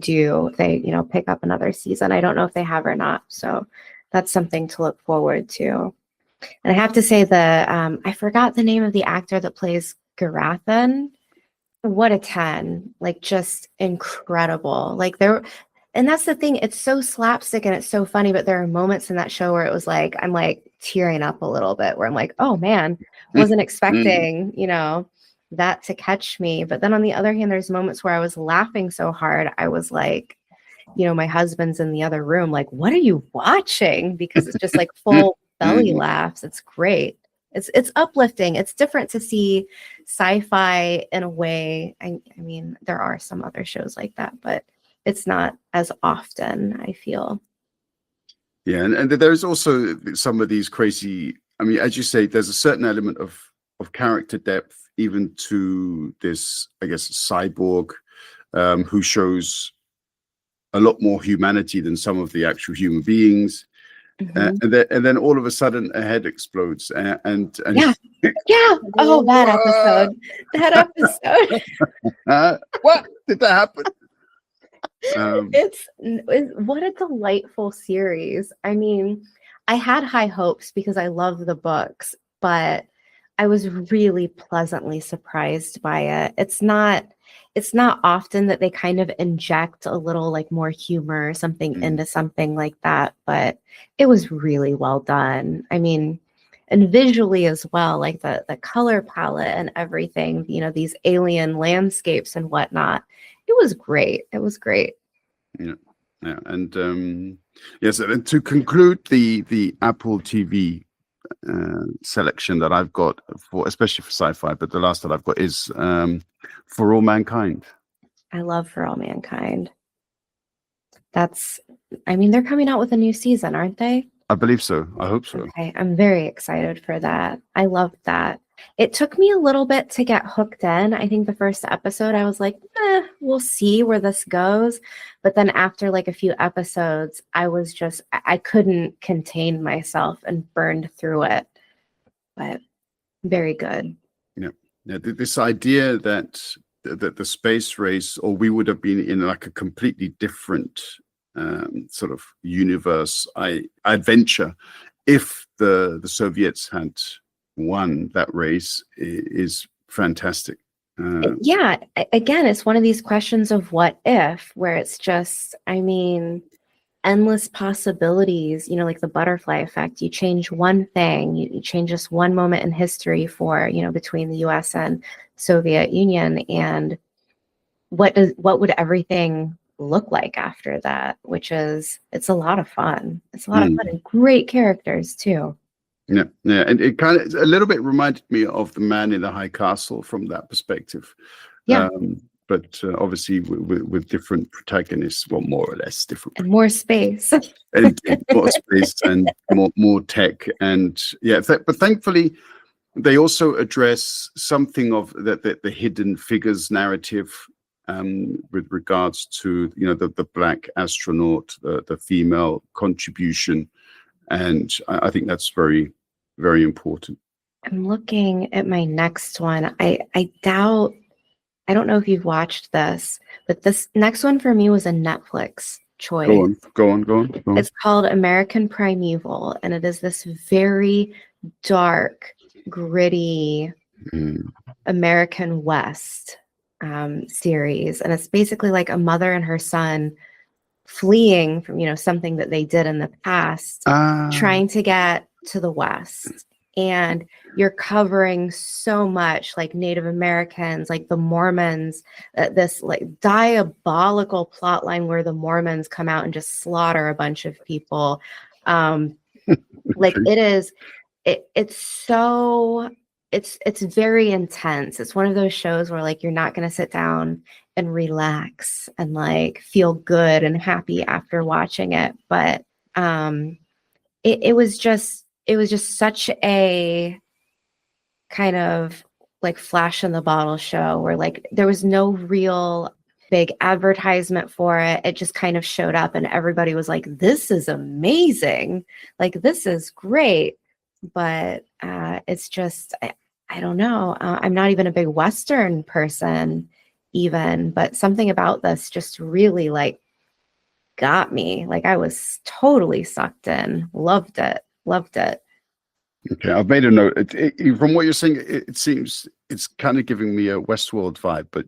pick up another season. I don't know if they have or not. So that's something to look forward to. And I have to say I forgot the name of the actor that plays Garathan. What a 10. Like just incredible. Like and that's the thing. It's so slapstick and it's so funny, but there are moments in that show where it was like, I'm like tearing up a little bit, where I'm like, oh man, wasn't expecting, that to catch me. But then on the other hand, there's moments where I was laughing so hard. I was like, my husband's in the other room, like, what are you watching? Because it's just like full belly laughs. It's great. It's uplifting. It's different to see sci-fi in a way. I mean, there are some other shows like that, but it's not as often, I feel. Yeah, and there's also some of these crazy, I mean, as you say, there's a certain element of character depth, even to this, I guess, cyborg, who shows a lot more humanity than some of the actual human beings. And then all of a sudden a head explodes and yeah. Oh, that episode. What did that happen? It's what a delightful series. I mean, I had high hopes because I love the books, but I was really pleasantly surprised by it. It's not often that they kind of inject a little like more humor or something into something like that, but it was really well done. I mean, and visually as well, like the color palette and everything, these alien landscapes and whatnot. It was great. It was great. Yeah. And yes, and to conclude the Apple TV selection that I've got especially for sci-fi, but the last that I've got is For All Mankind. I love For All Mankind. They're coming out with a new season, aren't they? I believe so. I hope so. Okay, I'm very excited for that. I love that. It took me a little bit to get hooked in. I think the first episode, I was like, we'll see where this goes. But then after like a few episodes, I couldn't contain myself and burned through it. But very good. Yeah. This idea that the space race, or we would have been in like a completely different sort of universe, adventure, if the Soviets had won that race, is fantastic. Yeah, again, it's one of these questions of what if, where it's just, I mean, endless possibilities, you know, like the butterfly effect. You change one thing, you change just one moment in history for, you know, between the US and Soviet Union, and what would everything look like after that? Which is, it's a lot of fun. It's a lot of fun and great characters too. Yeah, yeah, and it kind of a little bit reminded me of The Man in the High Castle from that perspective. Yeah. But obviously with different protagonists, well, more or less different, And more space. and more space and more tech, and yeah. But thankfully, they also address something of the hidden figures narrative, with regards to, you know, the black astronaut, the female contribution, and I think that's very, very important. I'm looking at my next one. I doubt, I don't know if you've watched this, but this next one for me was a Netflix choice. Go on. It's called American Primeval, and it is this very dark, gritty American West series. And it's basically like a mother and her son fleeing from, you know, something that they did in the past, trying to get to the West. And you're covering so much, like Native Americans, like the Mormons, this like diabolical plot line where the Mormons come out and just slaughter a bunch of people. Like it's very intense. It's one of those shows where like you're not going to sit down and relax and like feel good and happy after watching it, but it was just such a kind of like flash in the bottle show where like there was no real big advertisement for it. It just kind of showed up and everybody was like, this is amazing, like this is great. But it's just, I don't know, I'm not even a big Western person even, but something about this just really like got me. Like I was totally sucked in. Loved it. Okay, I've made a note. From what you're saying, it seems it's kind of giving me a Westworld vibe, but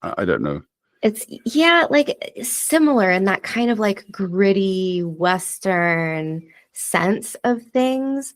I don't know. It's, yeah, like similar in that kind of like gritty Western sense of things.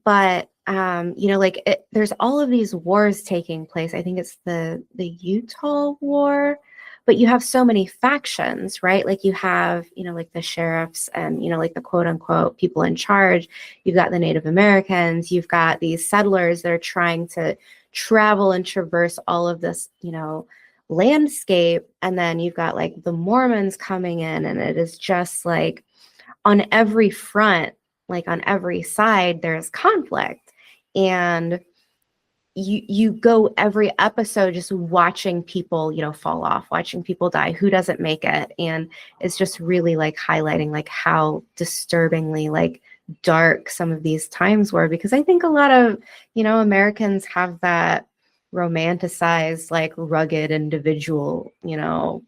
But you know, like there's all of these wars taking place. I think it's the Utah War, but you have so many factions, right? Like you have, you know, like the sheriffs and, you know, like the quote unquote people in charge. You've got the Native Americans. You've got these settlers that are trying to travel and traverse all of this, you know, landscape. And then you've got like the Mormons coming in, and it is just like on every front, like on every side, there's conflict. And you go every episode just watching people, you know, fall off, watching people die, who doesn't make it. And it's just really like highlighting like how disturbingly like dark some of these times were, because I think a lot of, you know, Americans have that romanticized like rugged individual, you know,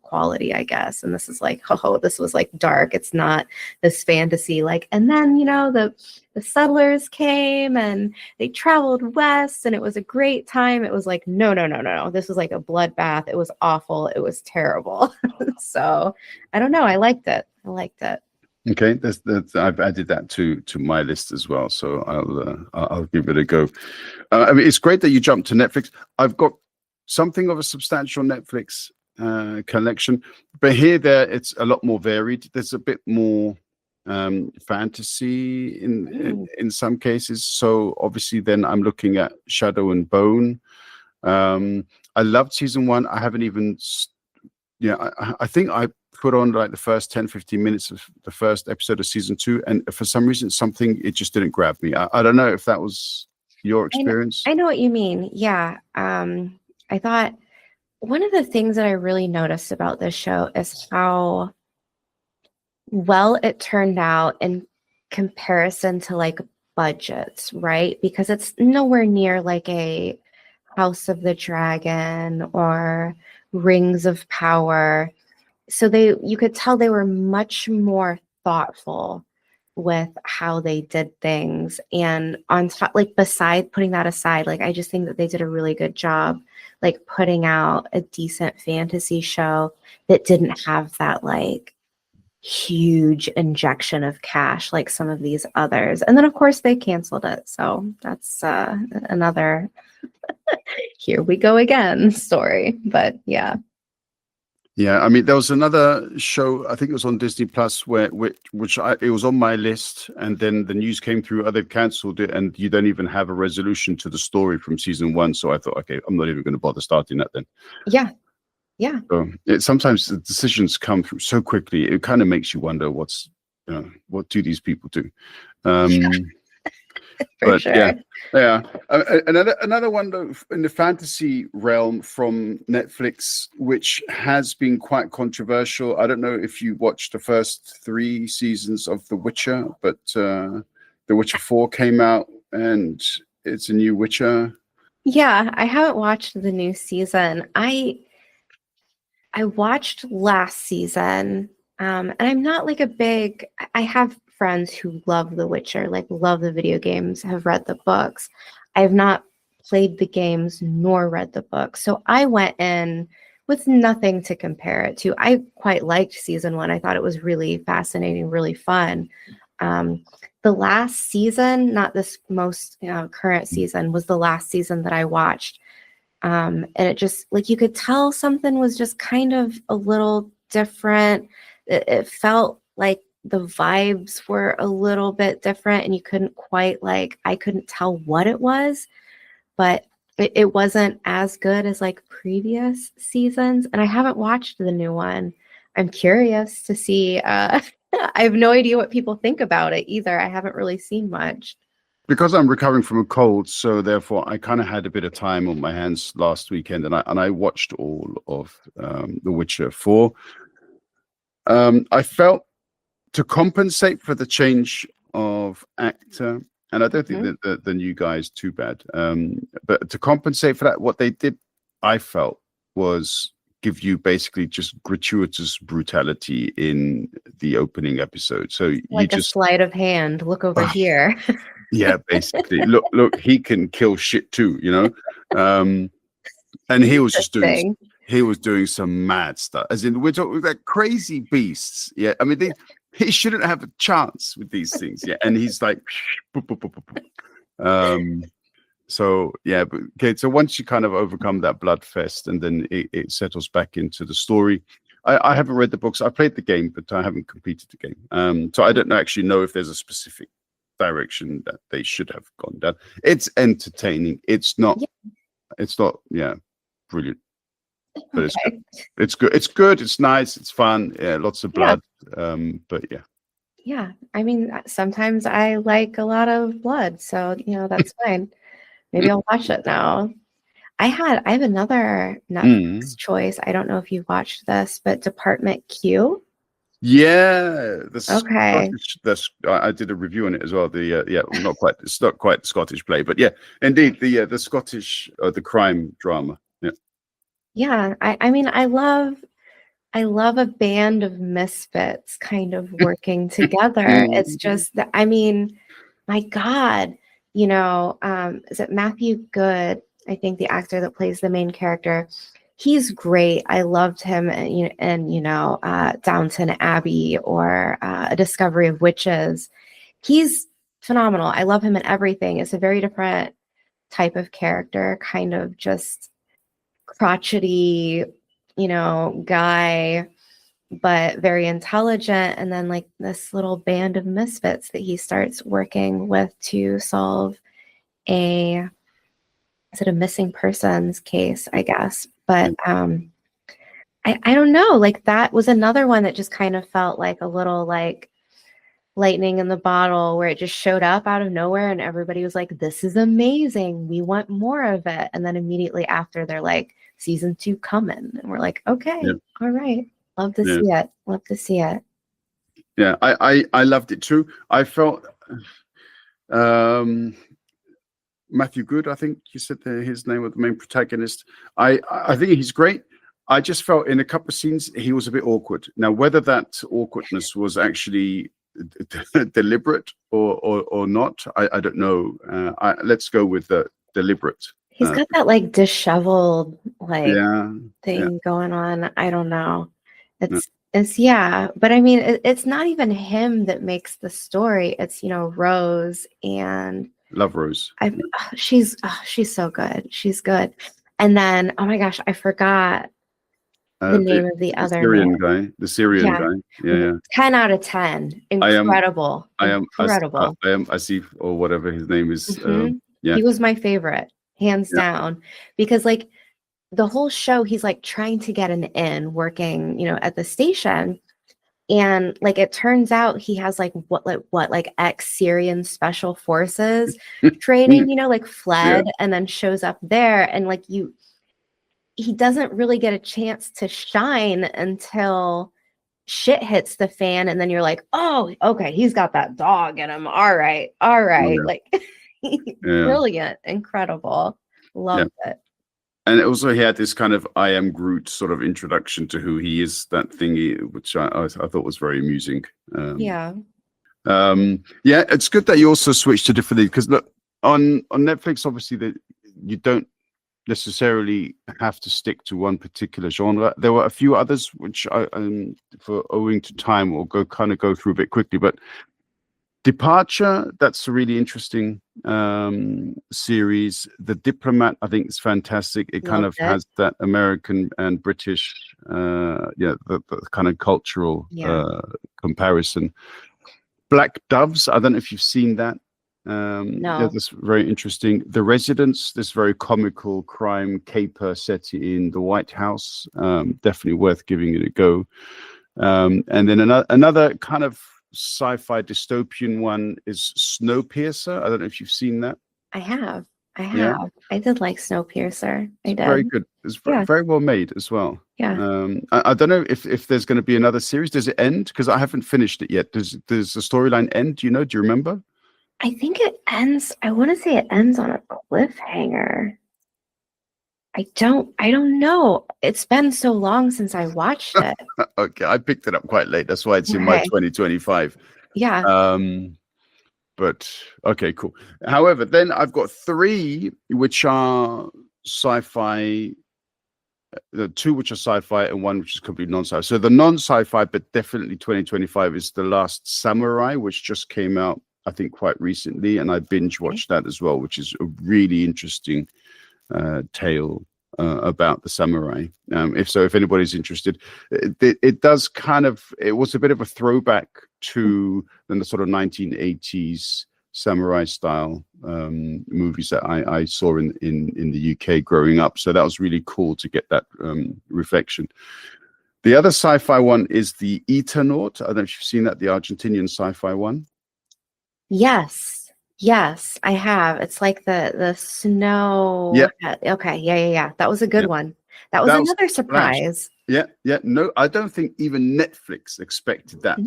quality, I guess. And this is like, oh, this was like dark. It's not this fantasy like, and then, you know, the settlers came and they traveled west and it was a great time. It was like, no. This was like a bloodbath. It was awful. It was terrible. So I don't know. I liked it. Okay, that's I've added that to my list as well, so I'll give it a go. I mean, it's great that you jumped to Netflix. I've got something of a substantial Netflix collection, but there it's a lot more varied. There's a bit more fantasy in some cases. So obviously, then I'm looking at Shadow and Bone. I loved season 1. I haven't even. I think I put on like the first 10-15 minutes of the first episode of season 2, and for some reason it just didn't grab me. I don't know if that was your experience. I know what you mean. Yeah. I thought one of the things that I really noticed about this show is how well it turned out in comparison to like budgets, right? Because it's nowhere near like a House of the Dragon or Rings of Power. So you could tell they were much more thoughtful with how they did things. And on top, like beside putting that aside, like I just think that they did a really good job like putting out a decent fantasy show that didn't have that like huge injection of cash like some of these others. And then of course they canceled it. So that's another here we go again story. But yeah. Yeah, I mean, there was another show, I think it was on Disney Plus, it was on my list, and then the news came through, they've cancelled it, and you don't even have a resolution to the story from season 1. So I thought, okay, I'm not even going to bother starting that then. Yeah. Yeah. So sometimes the decisions come through so quickly, it kind of makes you wonder what do these people do? For sure. Yeah. Another one though, in the fantasy realm from Netflix, which has been quite controversial. I don't know if you watched the first 3 seasons of The Witcher, but The Witcher 4 came out, and it's a new Witcher. Yeah, I haven't watched the new season. I watched last season, and I'm not like I have friends who love The Witcher, like love the video games, have read the books. I have not played the games nor read the books. So I went in with nothing to compare it to. I quite liked season 1. I thought it was really fascinating, really fun. The last season, not this most current season, was the last season that I watched. And it just, like, you could tell something was just kind of a little different. It felt like the vibes were a little bit different, and you couldn't quite, I couldn't tell what it was, but it wasn't as good as like previous seasons. And I haven't watched the new one. I'm curious to see. I have no idea what people think about it either. I haven't really seen much. Because I'm recovering from a cold, so therefore I kind of had a bit of time on my hands last weekend, and I watched all of The Witcher 4. I felt, to compensate for the change of actor, and I don't think that the new guy is too bad, but to compensate for that, what they did, I felt, was give you basically just gratuitous brutality in the opening episode. So like you a just sleight of hand. Look over here. Yeah, basically. Look, he can kill shit too, and he was just doing some mad stuff. As in, we're talking like crazy beasts. Yeah, I mean, he shouldn't have a chance with these things. Yeah, and he's like, so yeah, but okay. So once you kind of overcome that blood fest, and then it settles back into the story. I haven't read the books. I played the game, but I haven't completed the game. So I don't actually know if there's a specific direction that they should have gone down. It's entertaining. It's not. Yeah, brilliant. But Okay. it's good. It's good. It's nice. It's fun. Yeah, lots of blood. But yeah. Yeah, I mean, sometimes I like a lot of blood, so that's fine. Maybe I'll watch it now. I have another Netflix choice. I don't know if you've watched this, but Department Q. Yeah, Okay. I did a review on it as well. It's not quite the Scottish play, but yeah, indeed the Scottish the crime drama. Yeah, I mean, I love a band of misfits kind of working together. It's just that, I mean, my God, is it Matthew Good? I think the actor that plays the main character. He's great. I loved him in Downton Abbey or A Discovery of Witches. He's phenomenal. I love him in everything. It's a very different type of character, kind of just crotchety, guy, but very intelligent. And then like this little band of misfits that he starts working with to solve a missing persons case, I guess. But I don't know, like that was another one that just kind of felt like a little like lightning in the bottle, where it just showed up out of nowhere and everybody was like, this is amazing, we want more of it. And then immediately after, they're like, season 2 coming, and we're like, okay, all right, love to see it. Yeah, I loved it too. I felt Matthew Good, I think you said his name was the main protagonist. I think he's great. I just felt in a couple of scenes he was a bit awkward. Now, whether that awkwardness was actually deliberate or not, I don't know. Let's go with the deliberate. He's got that like disheveled thing going on. I don't know. But I mean, it's not even him that makes the story. It's, Rose, and Love Rose. she's so good. She's good. And then, oh my gosh, I forgot the name of the other Syrian man. guy. The Syrian guy. Yeah. 10 out of 10. Incredible. Incredible. I see, or whatever his name is. Yeah. He was my favorite, hands Yeah. down, because like the whole show, he's like trying to get an in working, at the station. And like it turns out he has like ex-Syrian special forces training, like fled and then shows up there, and like he doesn't really get a chance to shine until shit hits the fan, and then you're like, oh, okay, he's got that dog in him. All right. Like brilliant, incredible, loved it. And also he had this kind of I am Groot sort of introduction to who he is, that thingy, which I thought was very amusing. It's good that you also switched to different, because look, on Netflix, obviously that you don't necessarily have to stick to one particular genre. There were a few others which I, for owing to time, will go through a bit quickly, but Departure, that's a really interesting series. The Diplomat, I think, is fantastic. It kind of has that American and British, the kind of cultural comparison. Black Doves, I don't know if you've seen that. No. That's very interesting. The Residence, this very comical crime caper set in the White House, definitely worth giving it a go. And then another kind of sci-fi dystopian one is Snowpiercer. I don't know if you've seen that. I have. I did like Snowpiercer. I did. Very good. It's very well made as well. Yeah. I don't know if there's going to be another series. Does it end? Because I haven't finished it yet. Does the storyline end? Do you remember? I think it ends. I want to say it ends on a cliffhanger. I don't know. It's been so long since I watched it. Okay, I picked it up quite late. That's why it's in my 2025. Yeah. But okay, cool. However, then I've got 3 which are sci-fi. The 2 which are sci-fi and 1 which is completely non-sci-fi. So the non-sci-fi, but definitely 2025, is The Last Samurai, which just came out, I think, quite recently, and I binge watched that as well, which is a really interesting tale about the samurai. If anybody's interested, it does it was a bit of a throwback to the sort of 1980s samurai style movies that I saw in the UK growing up. So that was really cool to get that reflection. The other sci-fi one is The Eternaut. I don't know if you've seen that, the Argentinian sci-fi one. Yes, I have. It's like the snow. Yeah. Okay. Yeah. That was a good one. That was another surprise. Yeah. No, I don't think even Netflix expected that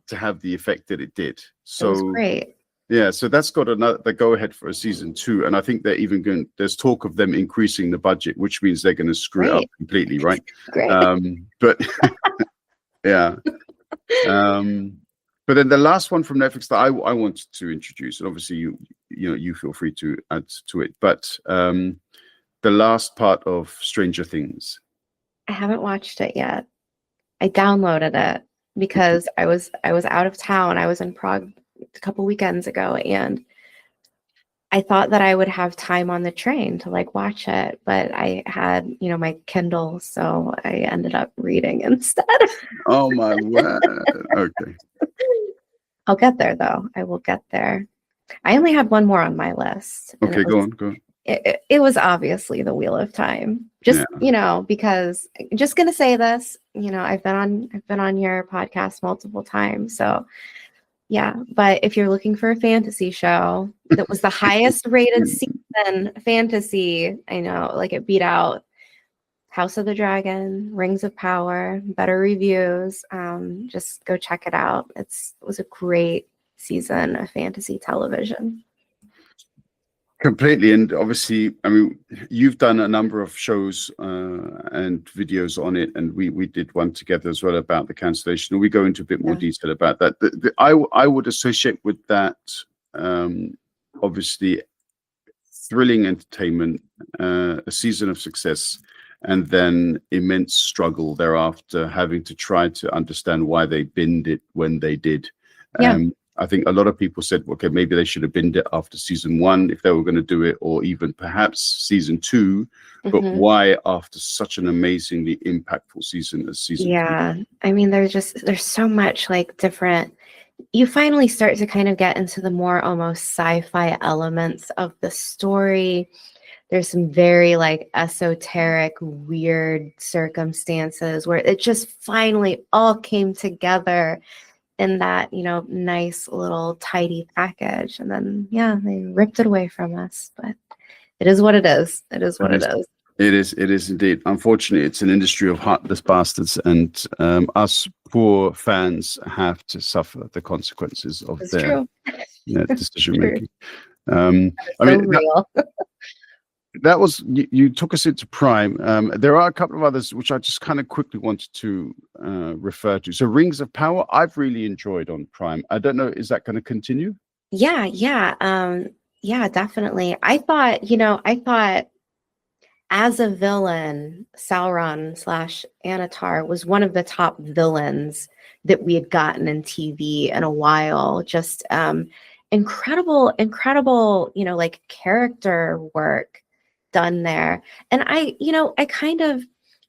to have the effect that it did. So it was great. Yeah, so that's got the go ahead for a season 2, and I think they're even there's talk of them increasing the budget, which means they're going to screw it up completely, right? Great. But yeah. But then the last one from Netflix that I wanted to introduce, and obviously you feel free to add to it, but the last part of Stranger Things. I haven't watched it yet. I downloaded it because I was out of town. I was in Prague a couple weekends ago, and I thought that I would have time on the train to watch it, but I had, my Kindle, so I ended up reading instead. Oh my word. Okay. I'll get there though. I will get there. I only had one more on my list. Okay, go on. It was obviously The Wheel of Time. Just, because I'm just going to say this, I've been on your podcast multiple times. So yeah, but if you're looking for a fantasy show that was the highest rated season fantasy, I know, it beat out House of the Dragon, Rings of Power, better reviews. Just go check it out. It was a great season of fantasy television. Completely. And obviously, I mean, you've done a number of shows and videos on it, and we did one together as well about the cancellation, and we go into a bit more detail about that. I would associate with that, obviously, thrilling entertainment, a season of success, and then immense struggle thereafter, having to try to understand why they binned it when they did. Yeah. I think a lot of people said, okay, maybe they should have binned it after season 1 if they were going to do it, or even perhaps season 2. But why after such an amazingly impactful season as season 2? Yeah. I mean, there's so much like different. You finally start to kind of get into the more almost sci-fi elements of the story. There's some very like esoteric, weird circumstances where it just finally all came together in that, you know, nice little tidy package. And then, yeah, they ripped it away from us. But it is what it is. It is what it is. It is indeed. Unfortunately, it's an industry of heartless bastards, and us poor fans have to suffer the consequences of their decision making. I mean, real. That was you took us into Prime. There are a couple of others which I just kind of quickly wanted to refer to. So Rings of Power, I've really enjoyed on Prime. I don't know, is that going to continue? Yeah, definitely. I thought as a villain, Sauron / Anatar was one of the top villains that we had gotten in TV in a while. Just incredible, you know, like character work done there. And I kind of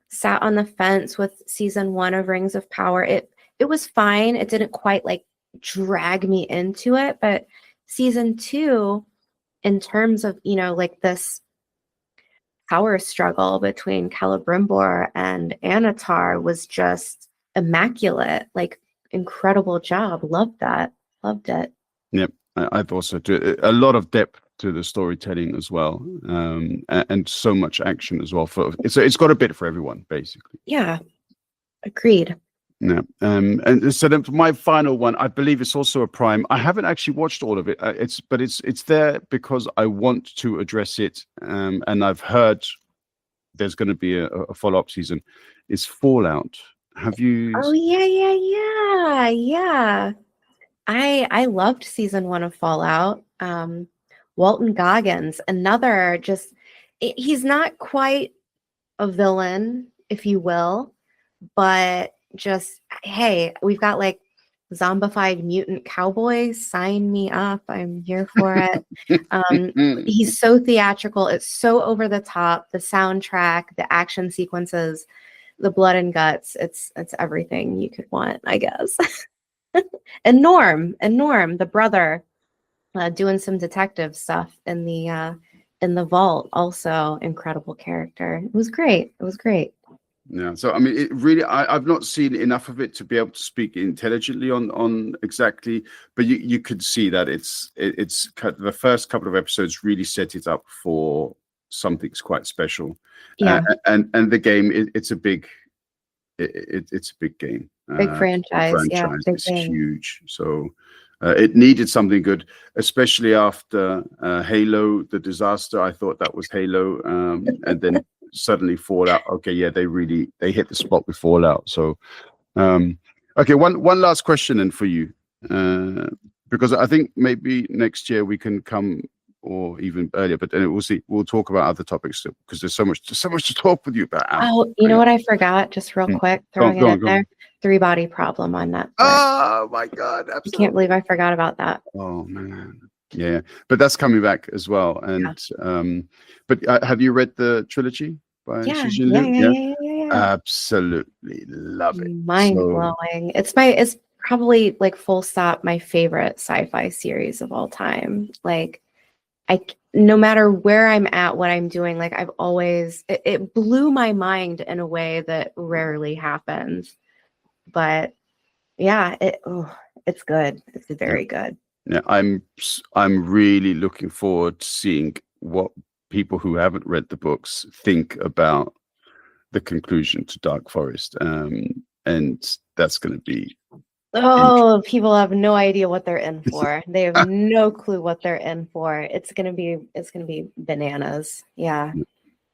sat on the fence with season 1 of Rings of Power. It was fine. It didn't quite like drag me into it, but season 2, in terms of, you know, like this power struggle between Celebrimbor and Anatar was just immaculate. Like, incredible job. Loved it. Yep, I've also do a lot of depth to the storytelling as well, and so much action as well. It's got a bit for everyone, basically. Yeah, agreed. Yeah, and so then my final one, I believe it's also a Prime. I haven't actually watched all of it. It's there because I want to address it, and I've heard there's going to be a follow-up season. It's Fallout. Have you? Oh yeah. I loved season 1 of Fallout. Walton Goggins, another he's not quite a villain, if you will, but just, hey, we've got like zombified mutant cowboys. Sign me up. I'm here for it. He's so theatrical. It's so over the top. The soundtrack, the action sequences, the blood and guts. It's everything you could want, I guess. And Norm, the brother, doing some detective stuff in the vault. Also, incredible character. It was great. Yeah, so I mean, it really, I've not seen enough of it to be able to speak intelligently on exactly, but you could see that it's the first couple of episodes really set it up for something's quite special. Yeah, and the game, it's a big game. Big franchise. Yeah, big it's game. huge. So it needed something good, especially after Halo, the disaster. I thought that was Halo, and then suddenly Fallout. Okay, yeah, they hit the spot with Fallout. So, okay, one last question then for you, because I think maybe next year we can come, or even earlier, but then we'll see. We'll talk about other topics because there's so much to talk with you about. Oh, you know what I forgot? Just real quick, throwing it in there. 3-Body Problem on Netflix. Oh my God! Absolutely. You can't believe I forgot about that. Oh man, yeah, but that's coming back as well. And but have you read the trilogy by Xi Jinping? Yeah. Absolutely love it. Mind blowing. It's probably like full stop my favorite sci-fi series of all time. Like, no matter where I'm at, what I'm doing, like I've always it blew my mind in a way that rarely happens. But yeah, it's good. It's very good. Yeah, I'm really looking forward to seeing what people who haven't read the books think about the conclusion to Dark Forest, and that's going to be. Oh, people have no idea what they're in for. They have no clue what they're in for. It's gonna be bananas. Yeah.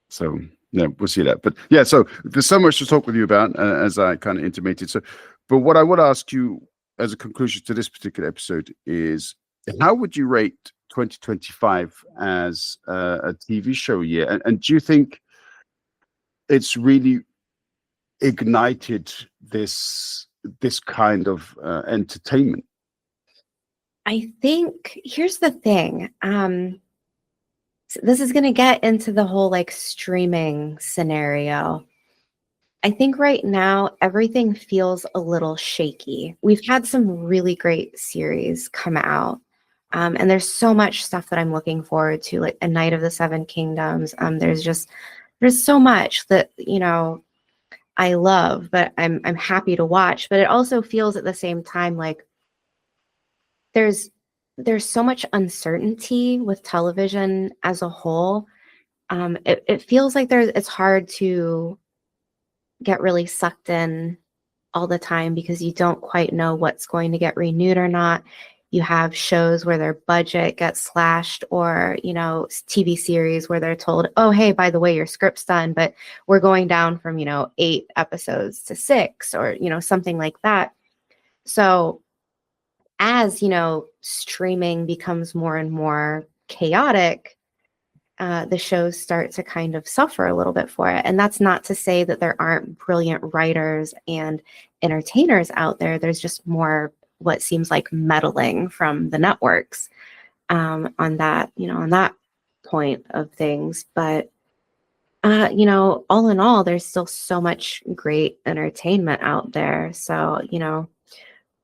So yeah, we'll see that. But yeah, so there's so much to talk with you about, as I kind of intimated. So, but what I would ask you as a conclusion to this particular episode is, how would you rate 2025 as a TV show year? And do you think it's really ignited this kind of entertainment? I think here's the thing. So this is going to get into the whole like streaming scenario. I think right now everything feels a little shaky. We've had some really great series come out. And there's so much stuff that I'm looking forward to, like A Night of the Seven Kingdoms. There's so much that, you know, I love, but I'm happy to watch. But it also feels at the same time like there's so much uncertainty with television as a whole. It feels like it's hard to get really sucked in all the time because you don't quite know what's going to get renewed or not. You have shows where their budget gets slashed, or, you know, TV series where they're told, oh, hey, by the way, your script's done, but we're going down from, 8 episodes to 6, or, something like that. So as, streaming becomes more and more chaotic, the shows start to kind of suffer a little bit for it. And that's not to say that there aren't brilliant writers and entertainers out there. There's just more what seems like meddling from the networks on that point of things. But, all in all, there's still so much great entertainment out there. So,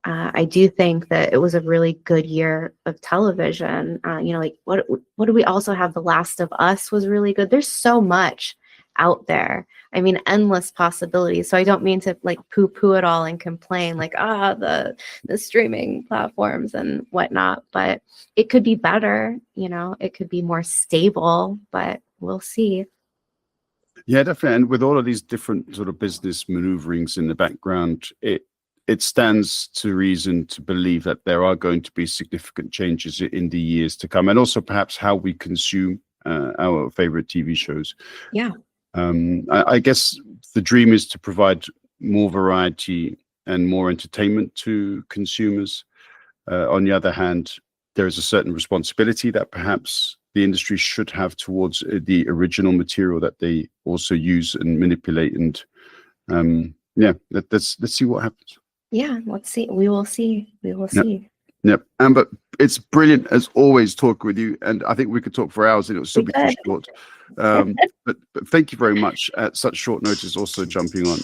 I do think that it was a really good year of television. Like what do we also have? The Last of Us was really good. There's so much out there. I mean, endless possibilities. So I don't mean to like poo-poo it all and complain like, the streaming platforms and whatnot, but it could be better, it could be more stable, but we'll see. Yeah, definitely. And with all of these different sort of business maneuverings in the background, it stands to reason to believe that there are going to be significant changes in the years to come, and also perhaps how we consume our favorite TV shows. Yeah. I guess the dream is to provide more variety and more entertainment to consumers. On the other hand, there is a certain responsibility that perhaps the industry should have towards the original material that they also use and manipulate. And let's see what happens. Yeah, let's see. We will see. See. Yep. Amber, it's brilliant as always talking with you, and I think we could talk for hours and it will still be too short. But thank you very much at such short notice also jumping on.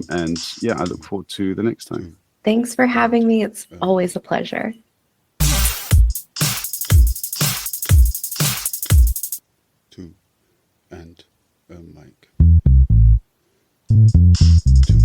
And yeah, I look forward to the next time. Thanks for having me. It's always a pleasure. Two and a mic. Two.